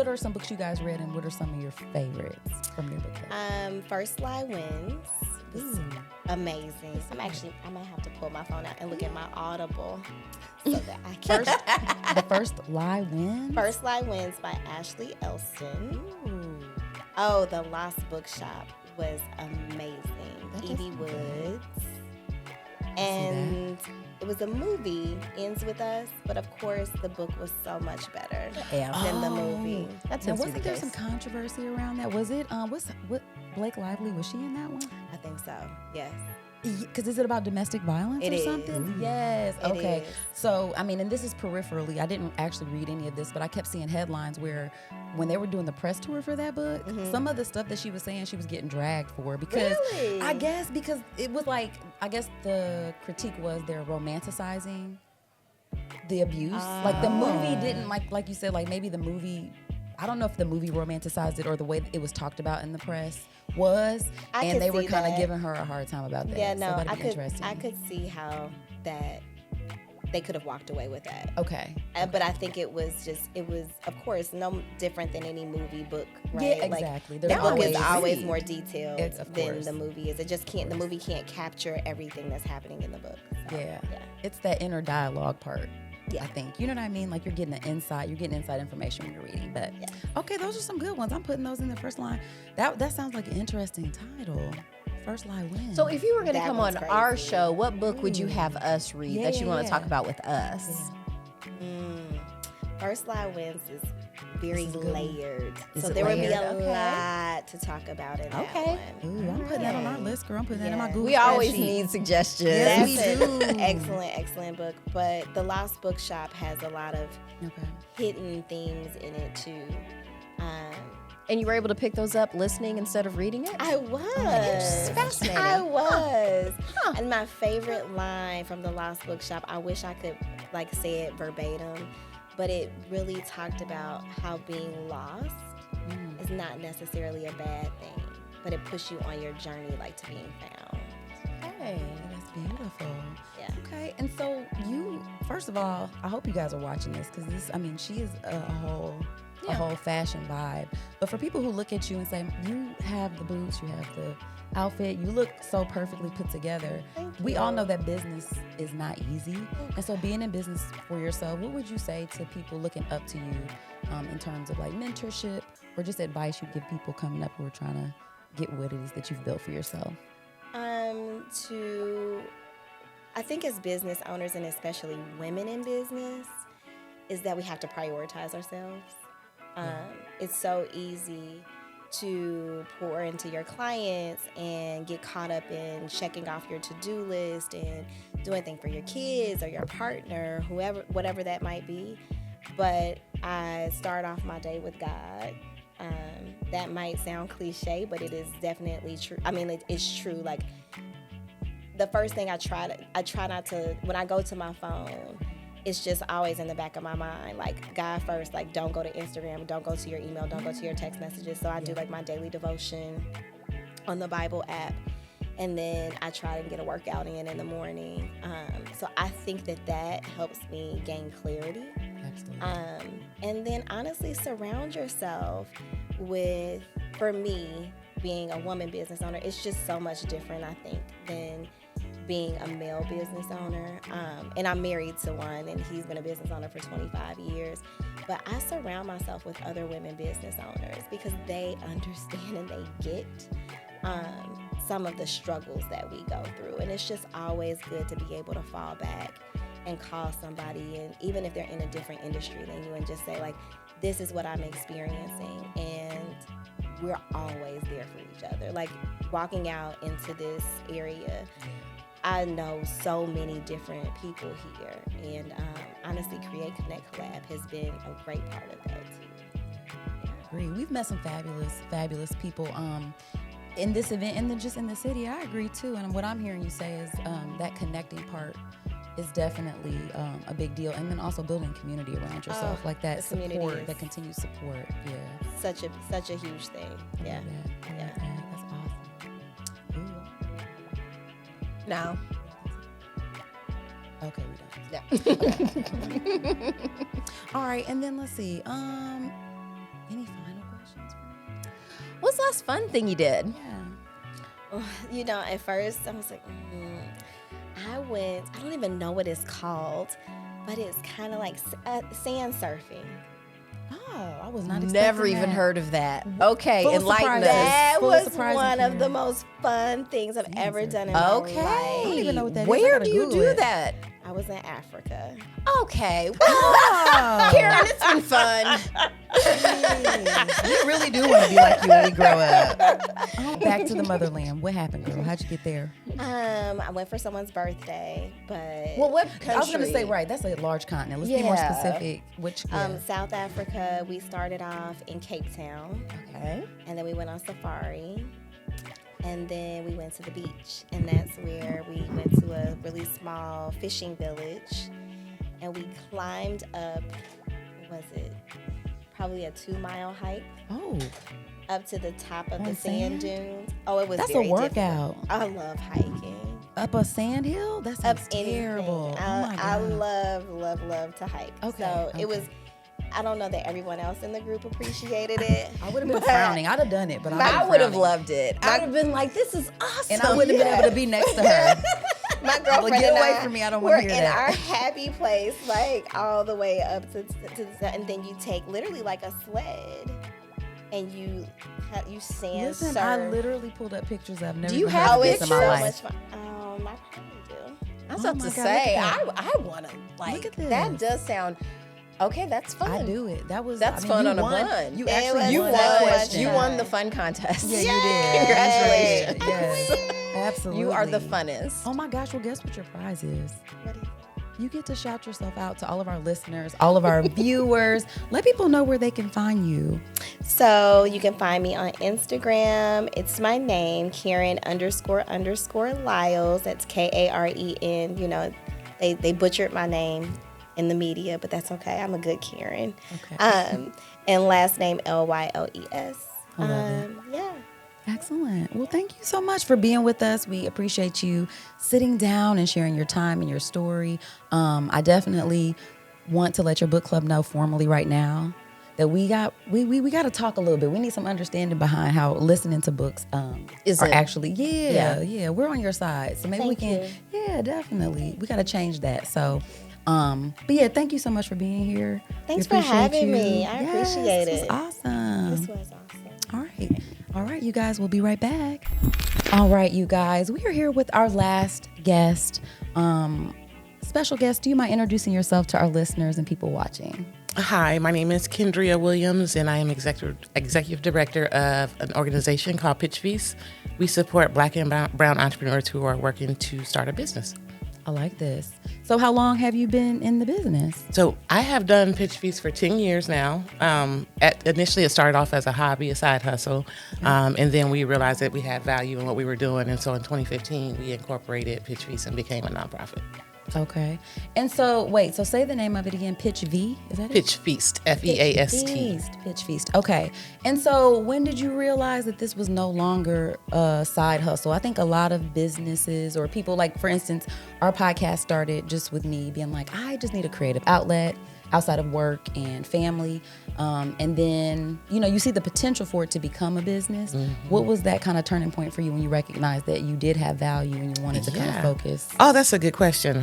C: are some books you guys read and what are some of your favorites from your book club?
F: First Lie Wins was amazing. I might have to pull my phone out and look at my Audible so that I can.
C: The First Lie Wins?
F: First Lie Wins by Ashley Elston. Oh, The Lost Bookshop was amazing. Evie Woods. And it was a movie, Ends With Us, but of course the book was so much better than the movie.
B: That
C: Now,
B: tends to be
C: wasn't
B: the
C: there
B: case.
C: some controversy around that? Was it what Blake Lively, was she in that one?
F: I think so, yes.
C: Because is it about domestic violence
F: It
C: or
F: is.
C: something? Yes.
F: It
C: Okay.
F: is.
C: So, I mean, and this is peripherally. I didn't actually read any of this, but I kept seeing headlines where when they were doing the press tour for that book, some of the stuff that she was saying she was getting dragged for because
F: Really?
C: I guess because it was like, I guess the critique was they're romanticizing the abuse. Like the movie didn't like you said, like maybe the movie, I don't know if the movie romanticized it or the way that it was talked about in the press was,
F: I
C: and
F: could
C: they were
F: see
C: kind of
F: that.
C: giving her a hard time about that.
F: Yeah,
C: so
F: no,
C: that'd be interesting.
F: I could see how that they could have walked away with that.
C: Okay.
F: But I think it was of course no different than any movie book, right?
C: Yeah, exactly.
F: Like,
C: There's
F: the book is
C: always-
F: always more detailed
C: Of
F: than
C: course.
F: the movie is. It just can't. The movie can't capture everything that's happening in the book. So,
C: Yeah. It's that inner dialogue part.
F: Yeah.
C: I think. You know what I mean? Like you're getting inside information when you're reading. But okay, those are some good ones. I'm putting those in the first line. That sounds like an interesting title. First Lie Wins.
B: So if you were going to
F: That
B: come
F: one's
B: on our
F: crazy.
B: show, what book would you have us read that you want to
C: Yeah.
B: talk about with us?
F: First Lie Wins is very
C: This is a good one.
F: layered,
B: Is
F: so
B: it
F: there would be
B: layered?
F: a
B: Okay.
F: lot to talk about in that
B: Okay.
F: one.
C: Ooh, I'm putting that on our list, girl. I'm putting that in my
F: Yeah.
C: Google
B: We always
C: spreadsheet.
B: need suggestions.
C: Yes,
F: That's
C: we
F: an
C: do.
F: excellent book. But The Lost Bookshop has a lot of
C: Okay.
F: hidden themes in it too.
B: And you were able to pick those up listening instead of reading it?
F: I was.
B: It's fascinating.
F: I was. And my favorite line from The Lost Bookshop, I wish I could like say it verbatim, but it really talked about how being lost is not necessarily a bad thing, but it pushes you on your journey like to being found.
C: Hey, that's beautiful.
F: Yeah.
C: Okay, and so first of all, I hope you guys are watching this because she is a whole fashion vibe. But for people who look at you and say, you have the boots, you have the outfit, you look so perfectly put together. We all know that business is not easy. And so being in business for yourself, what would you say to people looking up to you in terms of like mentorship or just advice you give people coming up who are trying to get what it is that you've built for yourself?
F: I think as business owners and especially women in business is that we have to prioritize ourselves. It's so easy to pour into your clients and get caught up in checking off your to-do list and doing things for your kids or your partner, whatever that might be. But I start off my day with God That might sound cliche, but it is definitely true. I mean, it's true. Like, the first thing I try not to, when I go to my phone, it's just always in the back of my mind, like, God first, like, don't go to Instagram, don't go to your email, don't go to your text messages. So I do like my daily devotion on the Bible app, and then I try to get a workout in the morning. So I think that helps me gain clarity.
C: Absolutely.
F: And then honestly, surround yourself with, for me, being a woman business owner, it's just so much different, I think, than being a male business owner. And I'm married to one, and he's been a business owner for 25 years. But I surround myself with other women business owners because they understand and they get some of the struggles that we go through. And it's just always good to be able to fall back and call somebody, and even if they're in a different industry than you, and just say, like, this is what I'm experiencing, and we're always there for each other. Like, walking out into this area, I know so many different people here, and honestly, Create, Connect, Collab has been a great part of that too.
C: I agree. We've met some fabulous people in this event, and then just in the city. I agree too. And what I'm hearing you say is that connecting part is definitely a big deal, and then also building community around yourself, like that support, that continued support. Yeah,
F: such a huge thing. Yeah,
C: yeah, that's awesome. Ooh.
B: No.
C: Okay, we done.
B: Yeah.
C: All right, and then let's see. Any final questions for me?
B: What's the last fun thing you did?
C: Yeah.
F: You know, at first I was like, I don't even know what it's called, but it's kind of like sand surfing.
C: Oh, I was not expecting
B: Never even
C: that.
B: heard of that. Okay,
C: Full of
B: enlighten
C: surprises.
B: us.
F: That
C: Full of
F: was
C: surprising
F: one of the
C: fear.
F: most fun things I've ever done in my
B: Okay.
F: life.
C: I don't even know what that is. I
B: Where
C: gotta
B: do you
C: Google
B: do
C: it.
B: that?
F: I was in Africa.
B: Okay. Well,
C: Oh.
B: Karen, it's been fun.
C: We really do want to be like you when we grow up. Oh, back to the motherland. What happened, girl? How'd you get there?
F: I went for someone's birthday, but
B: Well, what country?
C: I was going to say, right, that's a large continent. Let's be more
B: Yeah.
C: specific. Which,
F: South Africa, we started off in Cape Town,
B: Okay.
F: and then we went on safari, and then we went to the beach, and that's where we went to a really small fishing village, and we climbed up, what was it, probably a 2-mile hike
C: oh,
F: up to the top of
C: On
F: the sand
C: sand?
F: dunes. Oh, it was
C: that's a
F: very
C: workout.
F: difficult. I love hiking.
C: Up a sand hill? That
F: Up
C: sounds
F: anything.
C: terrible. Oh my
F: I
C: God.
F: love to hike.
C: Okay,
F: So
C: okay.
F: it was, I don't know that everyone else in the group appreciated it.
C: I would have been
F: but
C: frowning. I'd have done it, but
B: I would have loved it. I'd have been like, this is awesome.
C: And I wouldn't have been able to be next to her.
F: My girlfriend
C: get
F: and
C: away
F: I
C: from me. I don't
F: were
C: want to hear
F: in
C: that.
F: our happy place, like all the way up to the, and then you take literally like a sled, and you sand
C: Listen,
F: surf.
C: I literally pulled up pictures I've never
B: Do you
C: even
B: have
C: heard
F: Oh,
C: of
F: it's
C: this
F: so
C: in my life.
F: much fun. I probably do.
B: I was
C: Oh
B: about
C: my
B: to
C: God,
B: say,
C: look at
B: I want to, like,
C: Look at this.
B: that does sound, okay, that's fun.
C: I do it. That was
B: That's
C: I mean,
B: fun
C: you
B: on a
C: won.
B: bun.
C: You
F: It
C: actually
F: was
B: You
C: won
F: so
C: that
F: much
C: question.
B: You
F: fun.
B: won the fun contest.
C: Yeah, you did.
B: Congratulations.
C: Yes. Absolutely.
B: You are the funnest.
C: Oh my gosh, well, guess what your prize is?
F: What do you think?
C: You get to shout yourself out to all of our listeners, all of our viewers. Let people know where they can find you.
F: So you can find me on Instagram. It's my name, Karen__Lyles. That's Karen. You know, they butchered my name in the media, but that's okay. I'm a good Karen.
C: Okay.
F: And last name Lyles.
C: I love it.
F: Yeah.
C: Excellent. Well, thank you so much for being with us. We appreciate you sitting down and sharing your time and your story. I definitely want to let your book club know formally right now that we got to talk a little bit. We need some understanding behind how listening to books
B: Is
C: are
B: it?
C: actually yeah, we're on your side. So maybe we
F: Thank
C: can
F: you.
C: yeah, definitely. We got to change that. So but yeah, thank you so much for being here.
F: Thanks
C: We
F: for
C: appreciate
F: having
C: you.
F: me. I
C: Yes,
F: appreciate
C: this
F: it.
C: was awesome.
F: This was awesome.
C: All right, you guys, we'll be right back. All right, you guys, we are here with our last guest. Special guest, do you mind introducing yourself to our listeners and people watching?
G: Hi, my name is Kendria Williams, and I am executive director of an organization called Pitch Feast. We support Black and brown entrepreneurs who are working to start a business.
C: I like this. So how long have you been in the business?
G: So I have done Pitch Feast for 10 years now. Initially, it started off as a hobby, a side hustle. And then we realized that we had value in what we were doing. And so in 2015, we incorporated Pitch Feast and became a nonprofit.
C: Okay. And so, wait, so say the name of it again. Pitch V? Is that it?
G: Pitch Feast, Feast.
C: Pitch Feast. Okay. And so when did you realize that this was no longer a side hustle? I think a lot of businesses or people, like, for instance, our podcast started just with me being like, I just need a creative outlet outside of work and family. And then, you know, you see the potential for it to become a business. Mm-hmm. What was that kind of turning point for you when you recognized that you did have value and you wanted to kind of focus?
G: Oh, that's a good question.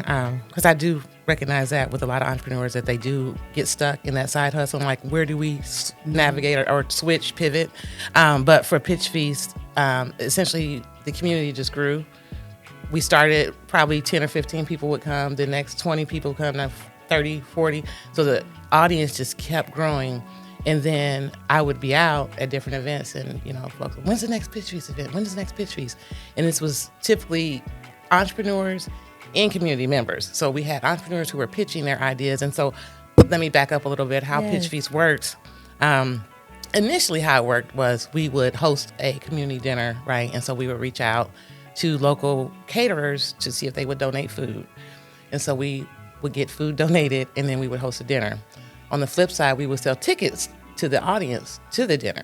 G: Because I do recognize that with a lot of entrepreneurs that they do get stuck in that side hustle. Like, where do we navigate or switch, pivot? But for Pitch Feast, essentially the community just grew. We started probably 10 or 15 people would come. The next 20 people come. Now 30, 40. So the audience just kept growing. And then I would be out at different events and, you know, folks, when's the next Pitch Feast event? When's the next Pitch Feast? And this was typically entrepreneurs and community members. So we had entrepreneurs who were pitching their ideas. And so let me back up a little bit how Pitch Feast works. Initially how it worked was we would host a community dinner, right? And so we would reach out to local caterers to see if they would donate food. And so we would get food donated, and then we would host a dinner. On the flip side, we would sell tickets to the audience to the dinner.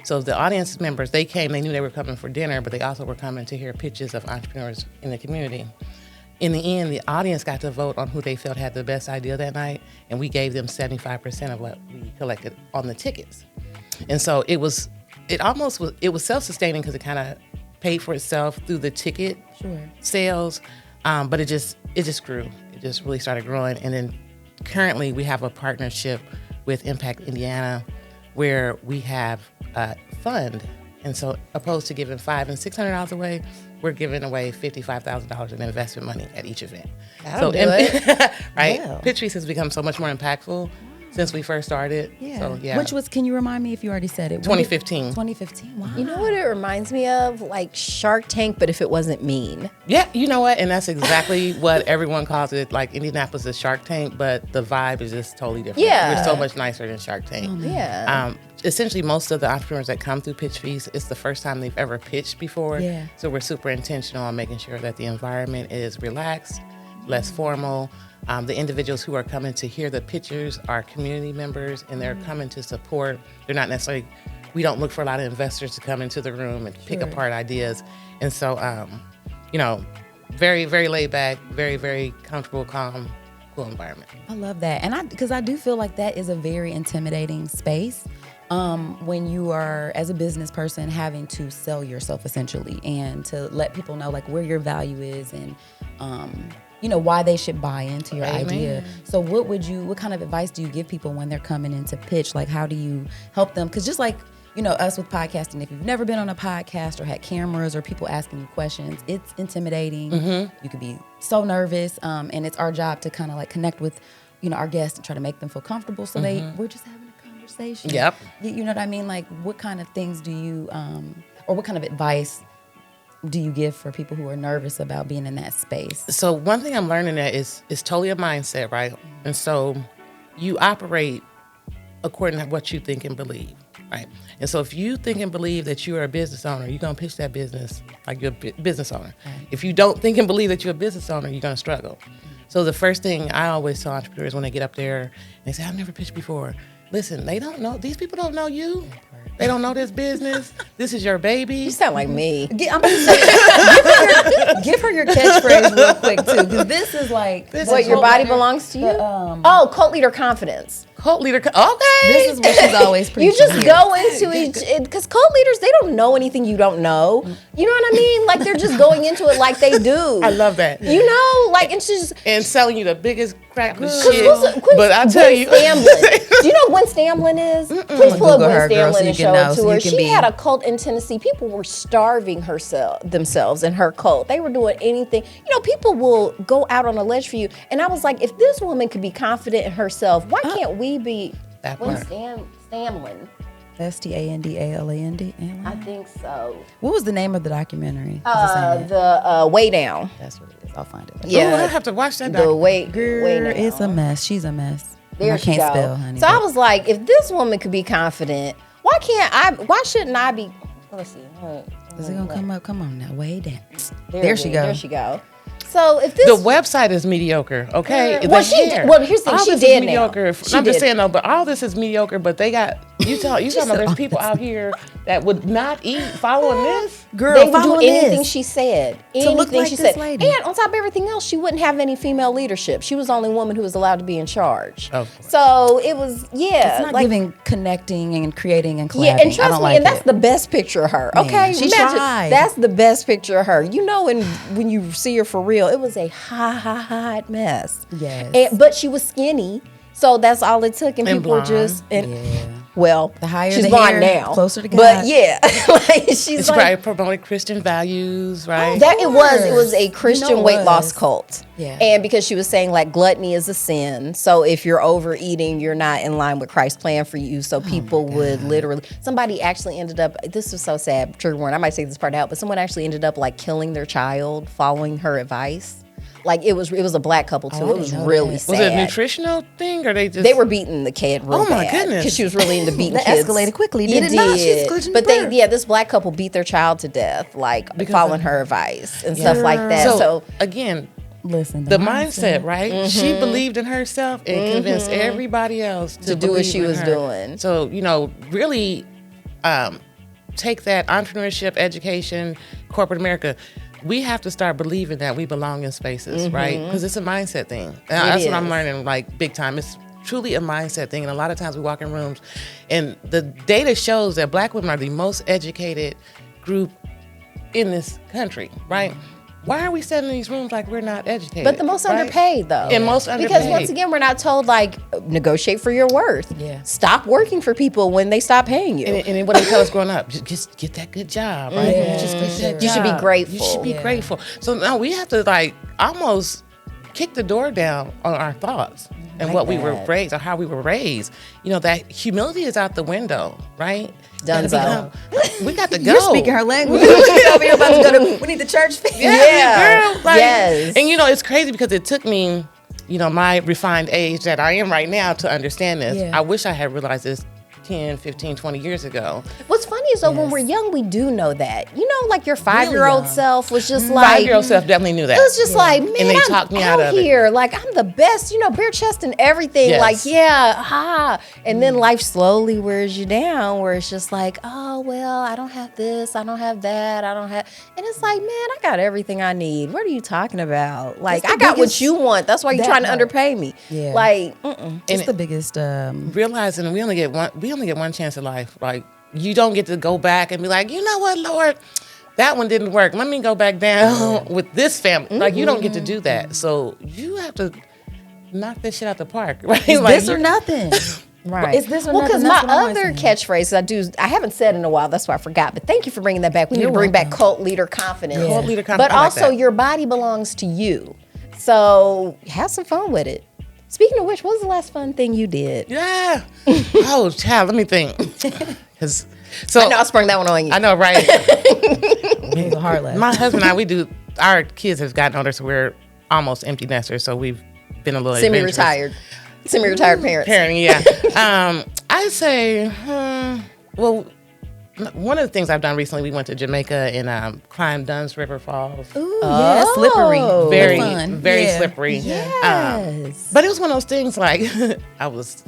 G: So the audience members, they came, they knew they were coming for dinner, but they also were coming to hear pitches of entrepreneurs in the community. In the end, the audience got to vote on who they felt had the best idea that night, and we gave them 75% of what we collected on the tickets. And so it was self-sustaining because it kind of paid for itself through the ticket sales, but it just grew. It just really started growing. And then currently we have a partnership with Impact Indiana where we have a fund. And so opposed to giving $500 and $600 away, we're giving away $55,000 in investment money at each event.
B: That'll do it.
G: Right?
B: Yeah.
G: Pitch Feast has become so much more impactful since we first started.
C: Yeah.
G: So, yeah.
C: Which was, can you remind me if you already said it?
G: 2015.
C: 2015, wow.
B: You know what it reminds me of? Like Shark Tank, but if it wasn't mean.
G: Yeah, you know what? And that's exactly what everyone calls it. Like Indianapolis is Shark Tank, but the vibe is just totally different.
B: Yeah.
G: We're so much nicer than Shark Tank.
B: Yeah.
G: Essentially, most of the entrepreneurs that come through Pitch Feast, it's the first time they've ever pitched before.
C: Yeah.
G: So we're super intentional on making sure that the environment is relaxed, less formal. The individuals who are coming to hear the pitchers are community members, and they're coming to support. They're not necessarily, we don't look for a lot of investors to come into the room and pick apart ideas. And so, very, very laid back, very, very comfortable, calm, cool environment.
C: I love that. And because I do feel like that is a very intimidating space when you are, as a business person, having to sell yourself essentially and to let people know like where your value is and, why they should buy into your idea. So what kind of advice do you give people when they're coming in to pitch? Like, how do you help them? Because just like, us with podcasting, if you've never been on a podcast or had cameras or people asking you questions, it's intimidating. Mm-hmm. You could be so nervous. And it's our job to kind of like connect with, our guests and try to make them feel comfortable. So we're just having a conversation.
G: Yep.
C: You know what I mean? Like, what kind of things do you, or what kind of advice do you give for people who are nervous about being in that space?
G: So one thing I'm learning that is totally a mindset, right? And so you operate according to what you think and believe, right? And so if you think and believe that you are a business owner, you're going to pitch that business like you're a business owner. Right. If you don't think and believe that you're a business owner, you're going to struggle. So the first thing I always tell entrepreneurs when they get up there and they say, I've never pitched before. Listen, they don't know. These people don't know you. They don't know this business. This is your baby.
B: You sound like me.
C: I'm going to say, give her your catchphrase real quick, too, because this is like...
B: Your body belongs to you? Cult leader confidence.
G: Cult leader, okay.
C: This is what she's always preaching.
B: You just go into because cult leaders, they don't know anything you don't know. You know what I mean? Like, they're just going into it like they do.
G: I love that.
B: Like, it's just...
G: And selling you the biggest crap of shit. But I tell you...
B: Do you know Gwen Stamlin is? Please pull up Gwen Stamlin and show it to her. She had a cult in Tennessee. People were starving themselves in her cult. They were doing anything. People will go out on a ledge for you. And I was like, if this woman could be confident in herself, why can't we be Gwen Stamlin?
C: Standaland?
B: I think so.
C: What was the name of the documentary? Is it saying that?
B: The Way Down.
C: That's what it is. I'll find it.
B: Yeah.
G: Ooh, I have to watch that.
B: The Way
C: Girl,
B: Down.
C: it's a mess. She's a mess.
B: There
C: I
B: she
C: can't
B: go.
C: spell, honey.
B: So I was like, if this woman could be confident, why shouldn't I be? Let's see.
C: Is it gonna come up? Come on now, way down.
B: There
C: There
B: it
C: she
B: is.
C: go.
B: There she go. So if this
G: The website is mediocre, okay?
B: Well,
G: The
B: she
G: hair.
B: did- well, here's the thing,
G: All
B: she
G: this
B: did
G: is
B: now.
G: mediocre.
B: She
G: I'm just
B: did.
G: saying though, but all this is mediocre. But they got you talking about there's people out here that would not eat following this.
C: Girl,
B: they would do
C: follow
B: anything
C: this.
B: she said.
C: To
B: Anything
C: look like
B: she
C: this
B: said.
C: lady.
B: And on top of everything else, she wouldn't have any female leadership. She was the only woman who was allowed to be in charge.
G: Of course.
B: So it was,
C: It's not
B: like,
C: giving, connecting, and creating and collabing.
B: yeah, and
C: I
B: trust
C: don't
B: me,
C: like
B: and that's
C: it.
B: the best picture of her.
C: Man,
B: Okay,
C: she
B: imagine,
C: tried.
B: that's the best picture of her. You know, and when you see her for real, it was a hot mess.
C: Yes.
B: But she was skinny, so that's all it took, and
G: And
B: people were
G: blonde.
B: just
C: Yeah.
B: well,
C: The higher
B: she's
C: the
B: blonde
C: hair,
B: now,
C: closer to God.
B: But yeah, like she's
G: It's
B: like
G: probably promoting Christian values, right?
B: that. It was a Christian
C: it
B: weight loss
C: was.
B: cult.
C: Yeah.
B: And because she was saying like gluttony is a sin, so if you're overeating, you're not in line with Christ's plan for you. So people would literally. Somebody actually ended up. This was so sad. Trigger warning. I might take this part out, but someone actually ended up like killing their child following her advice. Like it was a black couple too.
C: I
B: it was
C: didn't know
B: really
C: that.
B: sad.
G: Was it a nutritional thing, or they just?
B: They were beating the kid real
G: Oh, my
B: bad,
G: goodness.
B: because she was really into beating
C: That
B: kids.
C: escalated quickly,
B: It
C: did it not? She's
B: did.
C: glitching
B: But
C: birth.
B: this black couple beat their child to death, like following her advice and stuff like that.
G: So,
B: So
G: again,
C: Listen,
G: the mindset, right? She believed in herself and convinced everybody else to
B: do what
G: believe
B: she
G: in
B: was
G: her.
B: doing.
G: So, really take that entrepreneurship, education, corporate America. We have to start believing that we belong in spaces, right? Because it's a mindset thing. And that's what I'm
B: is.
G: learning, like, big time. It's truly a mindset thing. And a lot of times we walk in rooms, and the data shows that Black women are the most educated group in this country, right? Why are we sitting in these rooms like we're not educated?
B: but the most
G: right?
B: underpaid though.
G: And most
B: Because
G: underpaid.
B: once again, we're not told like negotiate for your worth.
C: Yeah.
B: Stop working for people when they stop paying you.
G: And what they tell us growing up, just get that good job, right?
C: Yeah,
G: Just get that
B: You should be
G: job.
B: grateful.
G: You should be
C: Yeah.
G: grateful. So now we have to like almost kick the door down on our thoughts and what we were
B: that.
G: raised or how we were raised. That humility is out the window, right?
B: Dunzo.
G: Gotta become- We got to go.
C: You're speaking her language. We're over here about to go to. We need the church fee.
B: Yeah.
G: girl. Like,
B: Yes.
G: And it's crazy because it took me, my refined age that I am right now to understand this.
C: Yeah.
G: I wish I had realized this 10, 15, 20 years ago.
B: What's funny is though, when
C: Yes.
B: we're young, we do know that. Like your 5-year-old
C: young.
B: self was just like
G: 5-year-old self definitely knew that.
B: It was just like, man,
G: they
B: I'm
G: talked me
B: out
G: out of it.
B: here. Like, I'm the best, bare chest and everything.
G: Yes.
B: Like, yeah, ha. And then life slowly wears you down, where it's just like, oh, well, I don't have this, I don't have that, I don't have. And it's like, man, I got everything I need. What are you talking about? Like,
C: That's
B: I
C: the
B: got what
C: biggest-
B: you want. That's why you're
C: that
B: trying to
C: part.
B: underpay me.
C: Yeah.
B: Like,
C: It's the biggest.
G: Realizing we only get one chance in life. Like, you don't get to go back and be like, you know what, Lord, that one didn't work. Let me go back down with this family. Like, you don't get to do that. So you have to knock this shit out the park, right?
C: It's
G: Like,
C: this or nothing.
B: right.
C: It's this or
B: well,
C: nothing.
B: because
C: That's
B: my
C: what I'm always
B: other
C: saying.
B: catchphrase I haven't said in a while. That's why I forgot. But thank you for bringing that back. We need
C: You're
B: to bring back
C: welcome.
B: cult leader confidence.
G: Cult leader confidence,
B: But
G: I like
B: also,
G: that.
B: your body belongs to you. So have some fun with it. Speaking of which, what was the last fun thing you did?
G: Yeah. Oh, child, let me think. 'Cause- so
B: I know I sprung that one on you.
G: I know, right?
C: It was a hard laugh.
G: My husband and I, our kids have gotten older, so we're almost empty nesters. So we've been a little adventurous.
B: Semi-retired parents.
G: Parenting, yeah. I'd say, well, one of the things I've done recently, we went to Jamaica and climbed Dunn's River Falls.
C: Ooh, yeah, slippery.
G: Very,
C: Fun.
G: very
C: Yeah.
G: slippery.
B: Yes.
G: But it was one of those things like I was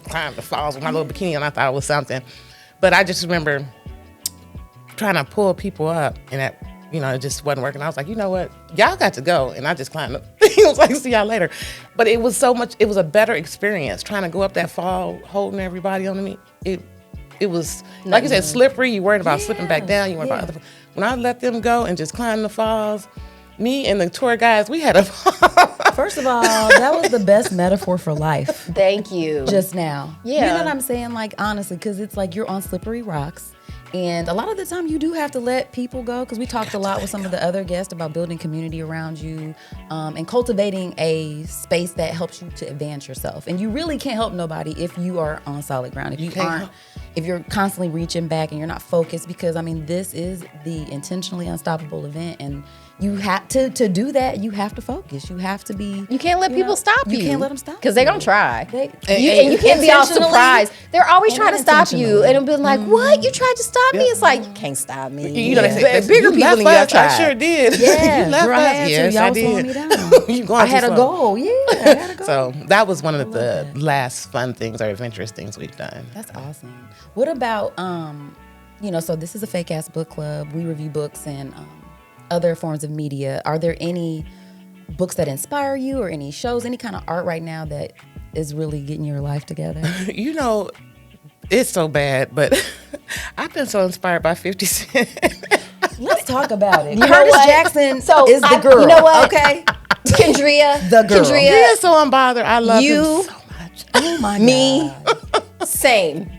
G: climbing the falls with my little bikini and I thought it was something. But I just remember trying to pull people up and that, it just wasn't working. I was like, you know what? Y'all got to go. And I just climbed up. He was like, see y'all later. But it was it was a better experience trying to go up that fall, holding everybody on me. It was, like you said, slippery. You worried about slipping back down. You worried about other. When I let them go and just climb the falls, me and the tour guides, we had a
C: First of all, that was the best metaphor for life.
B: Thank you.
C: Just now.
B: Yeah.
C: You know what I'm saying? Like, honestly, because it's like you're on slippery rocks And a lot of the time you do have to let people go, because we talked a lot with some of the other guests about building community around you and cultivating a space that helps you to advance yourself. And you really can't help nobody if you are on solid ground. If you're constantly reaching back and you're not focused, because I mean, this is the Intentionally Unstoppable event, and you have to do that. You have to focus. You have to be.
B: You can't let people stop you.
C: You can't let them stop
B: because they're gonna try.
C: And
B: you can't be all
C: intentionally
B: surprised. They're always trying to stop you,
C: unintentionally.
B: and it'll be like, "What? You tried to stop me?" It's like you can't stop me.
G: You know, they say,
B: bigger people than you have tried.
G: I sure did.
C: Yeah,
G: you left
C: girl, I
G: us.
C: had to.
G: Yes,
C: Y'all
G: I
C: was slowing
G: did.
C: me down.
G: You going
C: I had
G: too
C: a
G: slow.
C: goal. Yeah, I had a goal.
G: So that was one of the last fun things or adventurous things we've done.
C: That's awesome. What about so this is a fake ass book club. We review books and other forms of media. Are there any books that inspire you, or any shows, any kind of art right now that is really getting your life together?
G: You know, it's so bad, but I've been so inspired by 50 Cent.
C: Let's talk about it.
B: know
C: Curtis
B: what?
C: Jackson
B: So
C: is the
B: I-
C: girl.
B: you know what?
C: Okay.
B: Kendria,
C: The girl.
B: Kendria,
G: He is so unbothered. I love
B: You-
G: him so much.
C: Oh my
B: me,
C: God.
B: same.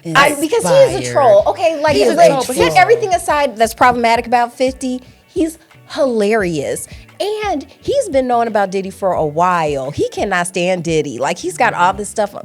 C: Inspired.
B: Because he is a troll. Okay, like
G: He's a
B: like,
G: troll, but
B: take
G: he's-
B: everything aside that's problematic about 50. He's hilarious. And he's been knowing about Diddy for a while. He cannot stand Diddy. Like, he's got all this stuff.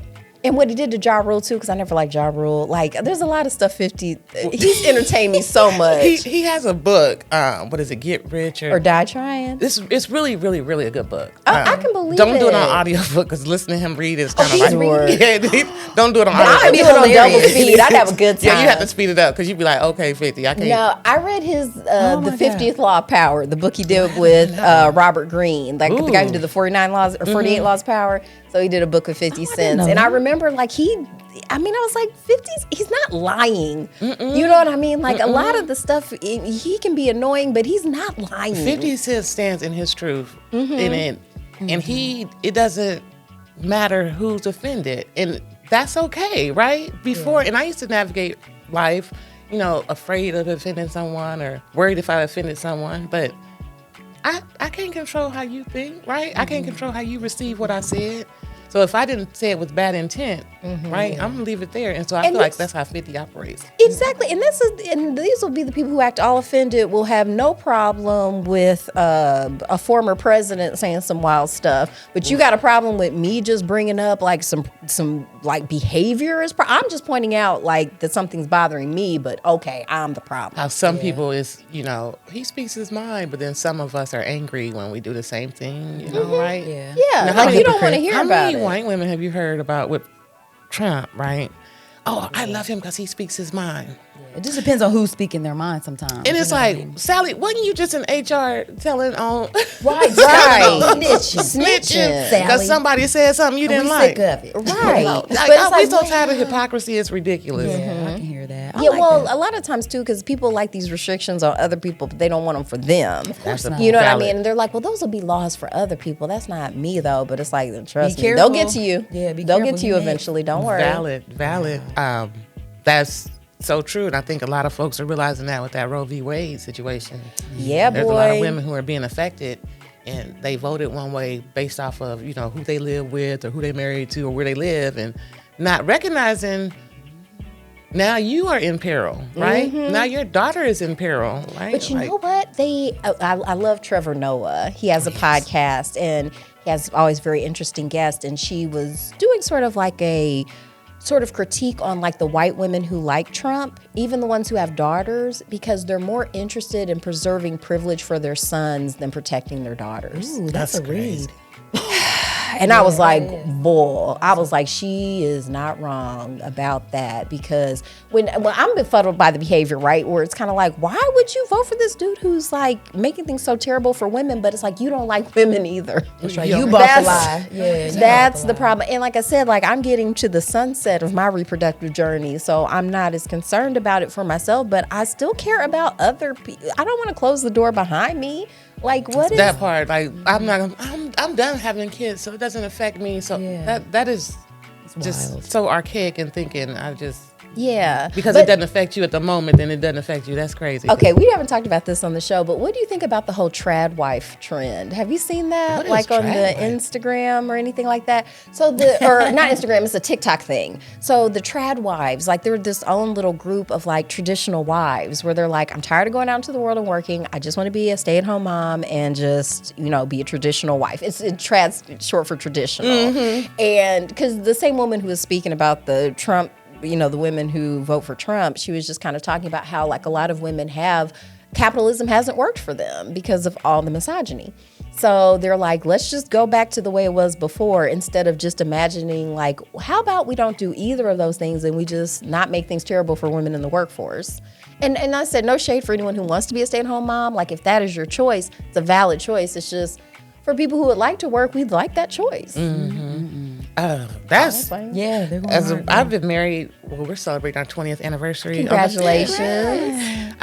B: And what he did to Ja Rule, too, because I never liked Ja Rule. Like, there's a lot of stuff 50. He's entertained me so much.
G: He has a book. What is it? Get Rich
B: Or Die Trying.
G: It's really, really, really a good book.
B: I can believe
G: Don't do it on
B: it.
G: audiobook because listening to him read is kind of
B: he's
G: like
B: reading.
G: don't do it on
B: I
G: audiobook.
B: would do it on double speed. I'd have a good time.
G: Yeah, you have to speed it up because you'd be like, okay, 50, I can't.
B: No, I read his
C: my
B: the
C: God.
B: 50th Law of Power, the book he did with Robert Greene, like the guy who did the 49 laws or 48 laws of power. So he did a book with 50 cents.
C: know
B: And I
C: that.
B: remember like I was like 50's, he's not lying. You know what I mean? Like a lot of the stuff, he can be annoying, but he's not lying.
G: 50 Cent stands in his truth, and it doesn't matter who's offended, and that's okay, right? Before, and I used to navigate life, afraid of offending someone or worried if I offended someone, but I can't control how you think, right? I can't control how you receive what I said. So if I didn't say it with bad intent, right, I'm gonna leave it there. And so I feel like that's how 50 operates.
B: Exactly, and these will be the people who act all offended will have no problem with a former president saying some wild stuff, but you got a problem with me just bringing up like some like behavior is. I'm just pointing out like that something's bothering me, but okay, I'm the problem.
G: How some people is, he speaks his mind, but then some of us are angry when we do the same thing, right?
C: Yeah.
B: Yeah,
G: Now,
B: like you don't want to hear
G: how
B: about
G: many
B: it.
G: white women have you heard about with Trump, right? Oh, I love him because he speaks his mind.
C: It just depends on who's speaking their mind sometimes.
G: And it's like, Sally, wasn't you just in HR telling on
C: right.
B: Snitching.
G: because somebody said something you didn't
C: we
G: like?
C: sick of it.
B: Right.
G: Like,
B: But it's
G: we so
B: like,
G: tired of hypocrisy. It's ridiculous.
C: Yeah, I can hear that. I
B: Yeah,
C: like
B: well,
C: that.
B: a lot of times too, because people like these restrictions on other people, but they don't want them for them.
G: That's a
B: You know what I
G: valid-
B: mean? And they're like, well, those will be laws for other people. That's not me though. But it's like, trust me,
C: careful.
B: they'll get to you.
C: Yeah, be
B: they'll
C: careful
B: get to you
C: you make.
B: eventually. Don't worry.
G: Valid. That's so true. And I think a lot of folks are realizing that with that Roe v. Wade situation.
B: Yeah,
G: There's a lot of
B: boy.
G: women who are being affected, and they voted one way based off of, who they live with or who they married to or where they live, and not recognizing now you are in peril, right? Now your daughter is in peril, right?
B: But you know what? I love Trevor Noah. He has a podcast and he has always very interesting guests. And she was doing sort of like a sort of critique on like the white women who like Trump, even the ones who have daughters, because they're more interested in preserving privilege for their sons than protecting their daughters.
C: Ooh, that's a read.
B: And I was like, boy, I was like, she is not wrong about that, because when I'm befuddled by the behavior, right, where it's kind of like, why would you vote for this dude who's like making things so terrible for women, but it's like you don't like women either.
C: That's right. You bought the
B: That's-
C: lie. Yeah, you
B: That's
C: bought
B: the problem. And like I said, like I'm getting to the sunset of my reproductive journey, so I'm not as concerned about it for myself, but I still care about other people. I don't want to close the door behind me. Like what is
G: that part, like I'm done having kids, so it doesn't affect me. So
C: Yeah.
G: that is
C: wild.
G: just so archaic in thinking.
B: Yeah.
G: Because
B: But-
G: it doesn't affect you at the moment, then it doesn't affect you. That's crazy.
B: Okay, we haven't talked about this on the show, but what do you think about the whole trad wife trend? Have you seen that,
G: What is
B: like on
G: trad
B: the
G: wife?
B: Instagram or anything like that? So or not Instagram, it's a TikTok thing. So the trad wives, like they're this own little group of like traditional wives where they're like, I'm tired of going out into the world and working. I just want to be a stay-at-home mom and just, be a traditional wife. Trad's short for traditional. And because the same woman who was speaking about the Trump, the women who vote for Trump, she was just kind of talking about how like a lot of women capitalism hasn't worked for them because of all the misogyny. So they're like, let's just go back to the way it was before instead of just imagining like, how about we don't do either of those things and we just not make things terrible for women in the workforce. And I said, no shade for anyone who wants to be a stay-at-home mom. Like if that is your choice, it's a valid choice. It's just for people who would like to work, we'd like that choice.
G: That's
C: Yeah, they're going hard.
G: I've been married. Well, we're celebrating our 20th anniversary.
B: Congratulations.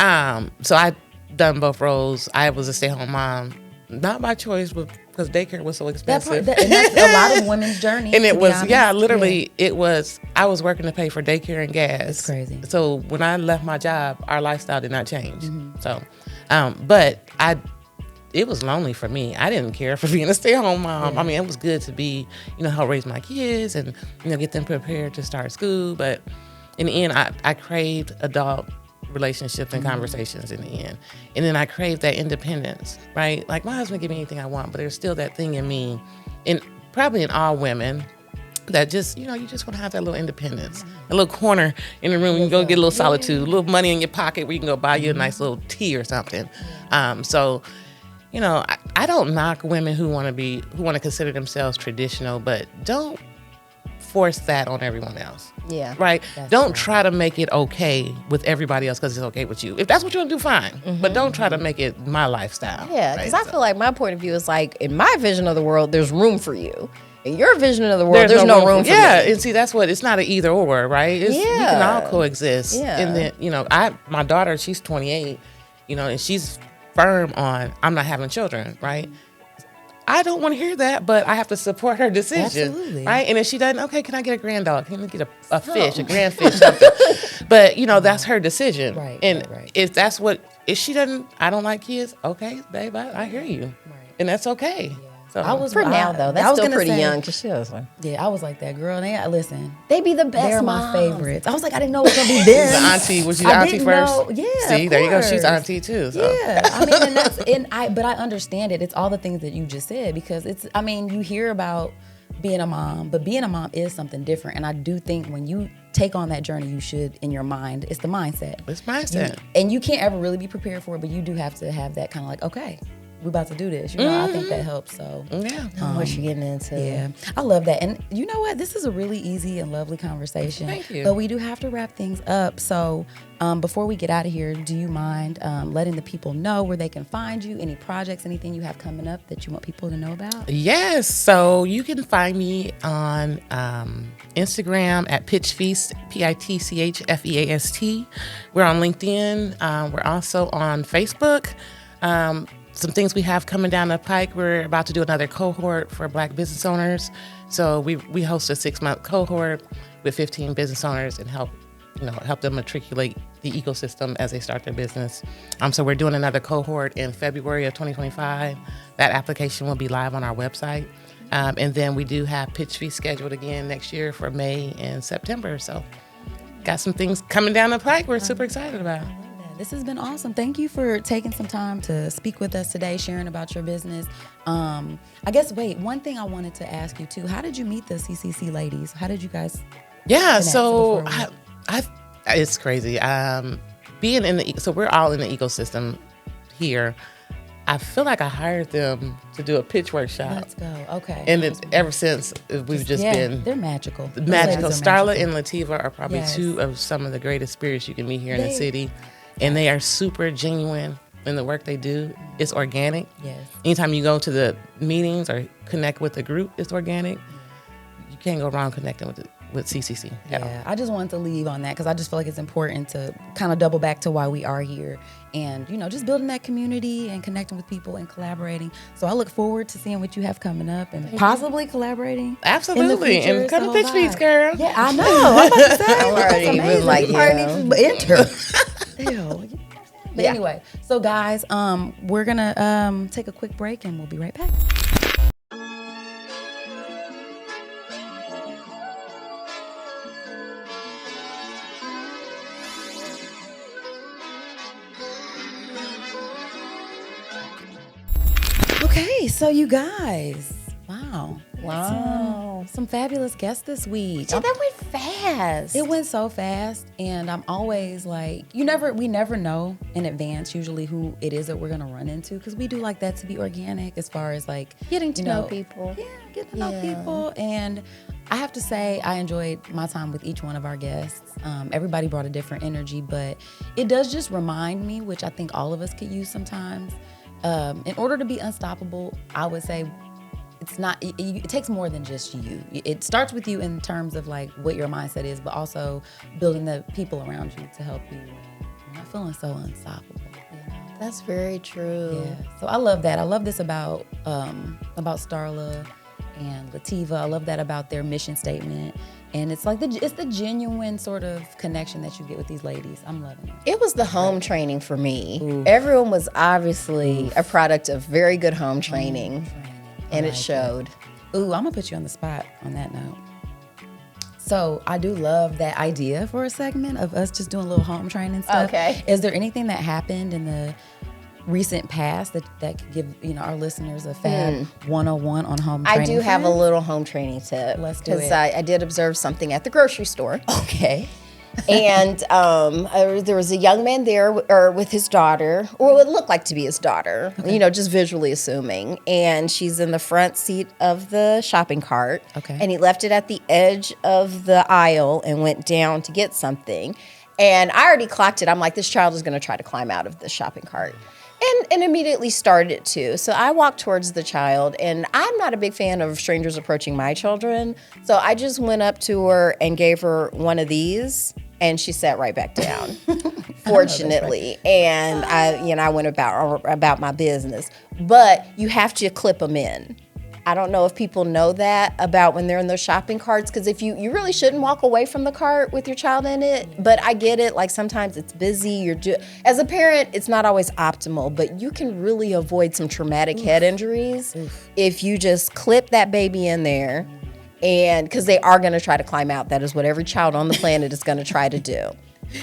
G: So I've done both roles. I was a stay-at-home mom, not by choice, but because daycare was so
C: That
G: expensive.
C: part, and that's a lot of women's journey.
G: And
C: to
G: it
C: be
G: was,
C: honest.
G: literally, it was, I was working to pay for daycare and gas.
C: It's crazy.
G: So when I left my job, our lifestyle did not change.
C: Mm-hmm.
G: So, but it was lonely for me. I didn't care for being a stay-at-home mom.
C: Yeah.
G: I mean, it was good to be, help raise my kids and, get them prepared to start school. But in the end, I craved adult relationships and conversations in the end. And then I craved that independence, right? Like my husband give me anything I want, but there's still that thing in me, and probably in all women, that just, you just want to have that little independence, a little corner in the room. You can go get a little solitude, a little money in your pocket where you can go buy you a nice little tea or something. So, I don't knock women who want to consider themselves traditional, but don't force that on everyone else.
B: Yeah.
G: Right?
C: That's
G: Don't
C: right.
G: try to make it okay with everybody else because it's okay with you. If that's what you want to do, fine. But don't try to make it my lifestyle.
B: Yeah, because
G: right?
B: I feel like my point of view is like, in my vision of the world, there's room for you. In your vision of the world, there's no room for
G: yeah,
B: me.
G: and see, that's what, it's not an either or, right? We can all
B: Yeah.
G: coexist.
B: Yeah.
G: And then, my daughter, she's 28, and she's firm on, I'm not having children, right? I don't want to hear that, but I have to support her decision,
C: Absolutely.
G: right? And if she doesn't, okay, can I get a grand dog? Can I get a fish, a grand fish, something? But that's her decision.
C: Right,
G: And
C: right.
G: if she doesn't, I don't like kids, okay, babe, I hear you.
C: Right.
G: And that's okay. So
C: I was
B: For now, though,
C: I
B: that's
C: was
B: still
C: gonna
B: pretty
C: say-
B: young because she was like,
C: Yeah, I was like that girl. Listen,
B: they be the best.
C: they're my
B: moms.
C: favorites. I was like, I didn't know it was gonna be them.
G: the auntie, was you the
C: I
G: auntie
C: didn't
G: first?
C: know- yeah,
G: See,
C: of
G: there you go. She's
C: course.
G: auntie too. So.
C: Yeah, I mean, but I understand it. It's all the things that you just said because you hear about being a mom, but being a mom is something different. And I do think when you take on that journey, you should, in your mind, it's the mindset.
G: It's mindset.
C: And you can't ever really be prepared for it, but you do have to have that kind of like, okay, we're about to do this. I think that helps. So
G: Yeah.
B: What you getting into?
C: yeah, I love that. And you know what? This is a really easy and lovely conversation.
G: Thank you.
C: But we do have to wrap things up. So before we get out of here, do you mind letting the people know where they can find you? Any projects, anything you have coming up that you want people to know about?
G: Yes. So you can find me on Instagram at Pitchfeast, PITCHFEAST. We're on LinkedIn. We're also on Facebook. Some things we have coming down the pike. We're about to do another cohort for Black business owners. So we host a 6-month cohort with 15 business owners and help them matriculate the ecosystem as they start their business. So we're doing another cohort in February of 2025. That application will be live on our website. And then we do have Pitch Feast scheduled again next year for May and September. So got some things coming down the pike we're super excited about.
C: This has been awesome. Thank you for taking some time to speak with us today, sharing about your business. I guess, one thing I wanted to ask you too, how did you meet the CCC ladies? How did you guys
G: Yeah,
C: connect
G: so
C: before
G: it's crazy. Being so we're all in the ecosystem here. I feel like I hired them to do a pitch workshop.
C: Let's go. Okay.
G: And it's ever since we've just been
C: they're magical. Those
G: magical.
C: ladies are
G: Starla
C: magical.
G: and Lativa are probably
C: Yes.
G: two of some of the greatest spirits you can meet here in the
C: They-
G: city. And they are super genuine in the work they do. It's organic.
C: Yes.
G: Anytime you go to the meetings or connect with the group, it's organic. You can't go wrong connecting with with CCC.
C: Yeah, I just wanted to leave on that because I just feel like it's important to kind of double back to why we are here and, just building that community and connecting with people and collaborating. So I look forward to seeing what you have coming up and possibly collaborating.
G: Absolutely.
C: In the future.
G: And come to Pitch Feast, girl.
C: Yeah, I know. I'm about to say.
B: I'm already
C: that's amazing.
B: like,
C: You already need to enter. Ew. But anyway, so guys, we're going to take a quick break and we'll be right back. Okay, so you guys, wow. Some fabulous guests this week.
B: That went fast.
C: It went so fast, and I'm always like, we never know in advance usually who it is that we're gonna run into because we do like that to be organic as far as like
B: Getting to know people.
C: Yeah, getting to know people. And I have to say, I enjoyed my time with each one of our guests. Everybody brought a different energy, but it does just remind me, which I think all of us could use sometimes. In order to be unstoppable, I would say it's not, it takes more than just you. It starts with you in terms of like what your mindset is, but also building the people around you to help you when you're not feeling so unstoppable.
B: That's very true.
C: Yeah. So I love that. I love this about Starla and Lativa. I love that about their mission statement. And it's like it's the genuine sort of connection that you get with these ladies. I'm loving it.
B: It was the home training for me. Oof. Everyone was obviously a product of very good home training. And it showed.
C: Ooh, I'm gonna put you on the spot on that note. So I do love that idea for a segment of us just doing a little home training stuff.
B: Okay.
C: Is there anything that happened in the recent past that could give our listeners a fab 101 on home training?
B: I do have a little home training tip.
C: Let's do it.
B: Because I did observe something at the grocery store.
C: Okay.
B: And there was a young man there with his daughter, or what looked like to be his daughter, just visually assuming. And she's in the front seat of the shopping cart.
C: Okay.
B: And he left it at the edge of the aisle and went down to get something. And I already clocked it. I'm like, this child is going to try to climb out of the shopping cart. And immediately started to. So I walked towards the child, and I'm not a big fan of strangers approaching my children. So I just went up to her and gave her one of these, and she sat right back down, fortunately. And I went about my business. But you have to clip them in. I don't know if people know that about when they're in those shopping carts, because if you really shouldn't walk away from the cart with your child in it. But I get it, like sometimes it's busy. As a parent, it's not always optimal, but you can really avoid some traumatic head injuries if you just clip that baby in there, and because they are going to try to climb out. That is what every child on the planet is going to try to do.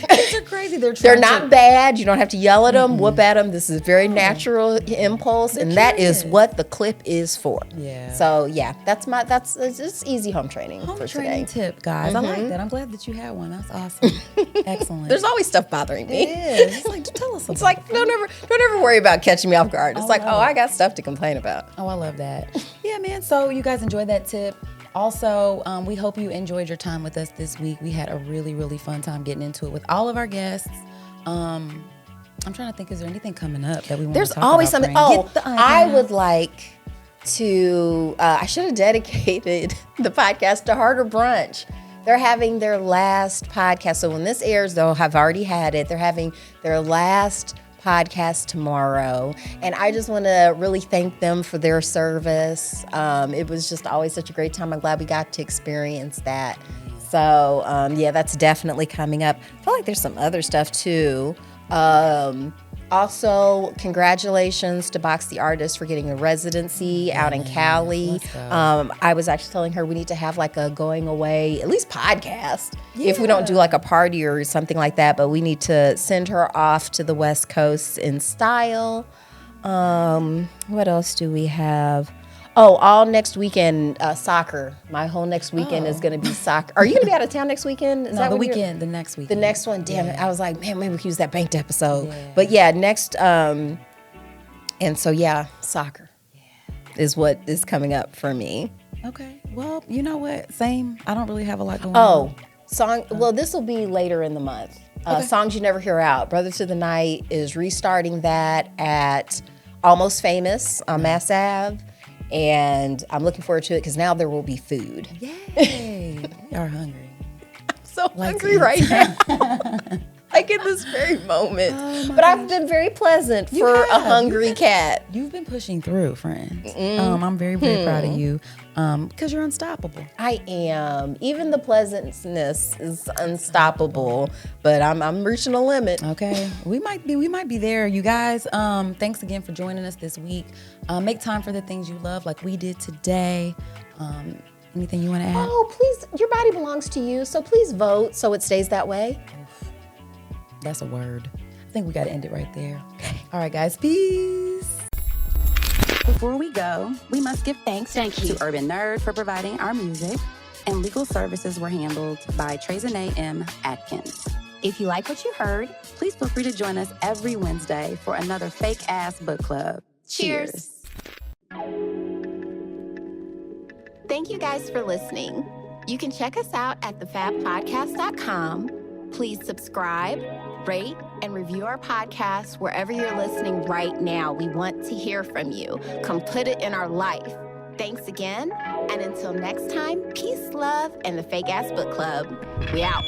C: Kids are crazy.
B: They're not bad. You don't have to yell at them, whoop at them. This is very natural impulse, and that is what the clip is for.
C: Yeah.
B: So yeah, it's easy home training
C: Home
B: for
C: training
B: today.
C: tip, guys. I like that. I'm glad that you had one. That's awesome. Excellent.
B: There's always stuff bothering me.
C: It is. It's like, tell us about
B: It's like don't ever worry about catching me off guard. It's I got stuff to complain about.
C: Oh, I love that. Yeah, man. So you guys enjoyed that tip. Also, we hope you enjoyed your time with us this week. We had a really, really fun time getting into it with all of our guests. I'm trying to think, is there anything coming up that we want to talk about?
B: There's always something.
C: Frank?
B: I would like to, I should have dedicated the podcast to Harder Brunch. They're having their last podcast. So when this airs, they'll have already had it. They're having their last podcast tomorrow, and I just want to really thank them for their service. It was just always such a great time. I'm glad we got to experience that. So that's definitely coming up. I feel like there's some other stuff too. Also, congratulations to Box the Artist for getting a residency out in Cali. I was actually telling her we need to have like a going away, at least podcast, if we don't do like a party or something like that. But we need to send her off to the West Coast in style. What else do we have? Oh, all next weekend, soccer. My whole next weekend is going to be soccer. Are you going to be out of town next weekend?
C: The next weekend.
B: The next one, damn it. I was like, man, maybe we can use that banked episode. Yeah. But yeah, next, and so yeah, soccer is what is coming up for me.
C: Okay. Well, you know what? Same. I don't really have a lot going on.
B: Well, this will be later in the month. Songs You Never Hear Out. Brother to the Night is restarting that at Almost Famous on Mass Ave. And I'm looking forward to it because now there will be food.
C: Yay. We are hungry.
B: so hungry right now. Like in this very moment. But I've been very pleasant for a hungry cat.
C: You've been pushing through, friend. I'm very, very proud of you because you're unstoppable.
B: I am. Even the pleasantness is unstoppable, but I'm reaching a limit.
C: Okay, we might be there, you guys. Thanks again for joining us this week. Make time for the things you love, like we did today. Anything you want to add?
B: Oh, please, your body belongs to you, so please vote so it stays that way.
C: That's a word. I think we got to end it right there. Okay. All right, guys. Peace.
A: Before we go, we must give thanks to Urban Nerd for providing our music, and legal services were handled by Trezanae M. Atkins. If you like what you heard, please feel free to join us every Wednesday for another fake-ass book club. Cheers. Thank you guys for listening. You can check us out at thefabpodcast.com. Please subscribe, rate, and review our podcast wherever you're listening right now. We want to hear from you. Come put it in our life. Thanks again, and until next time, peace, love, and the Fake Ass Book Club. We out.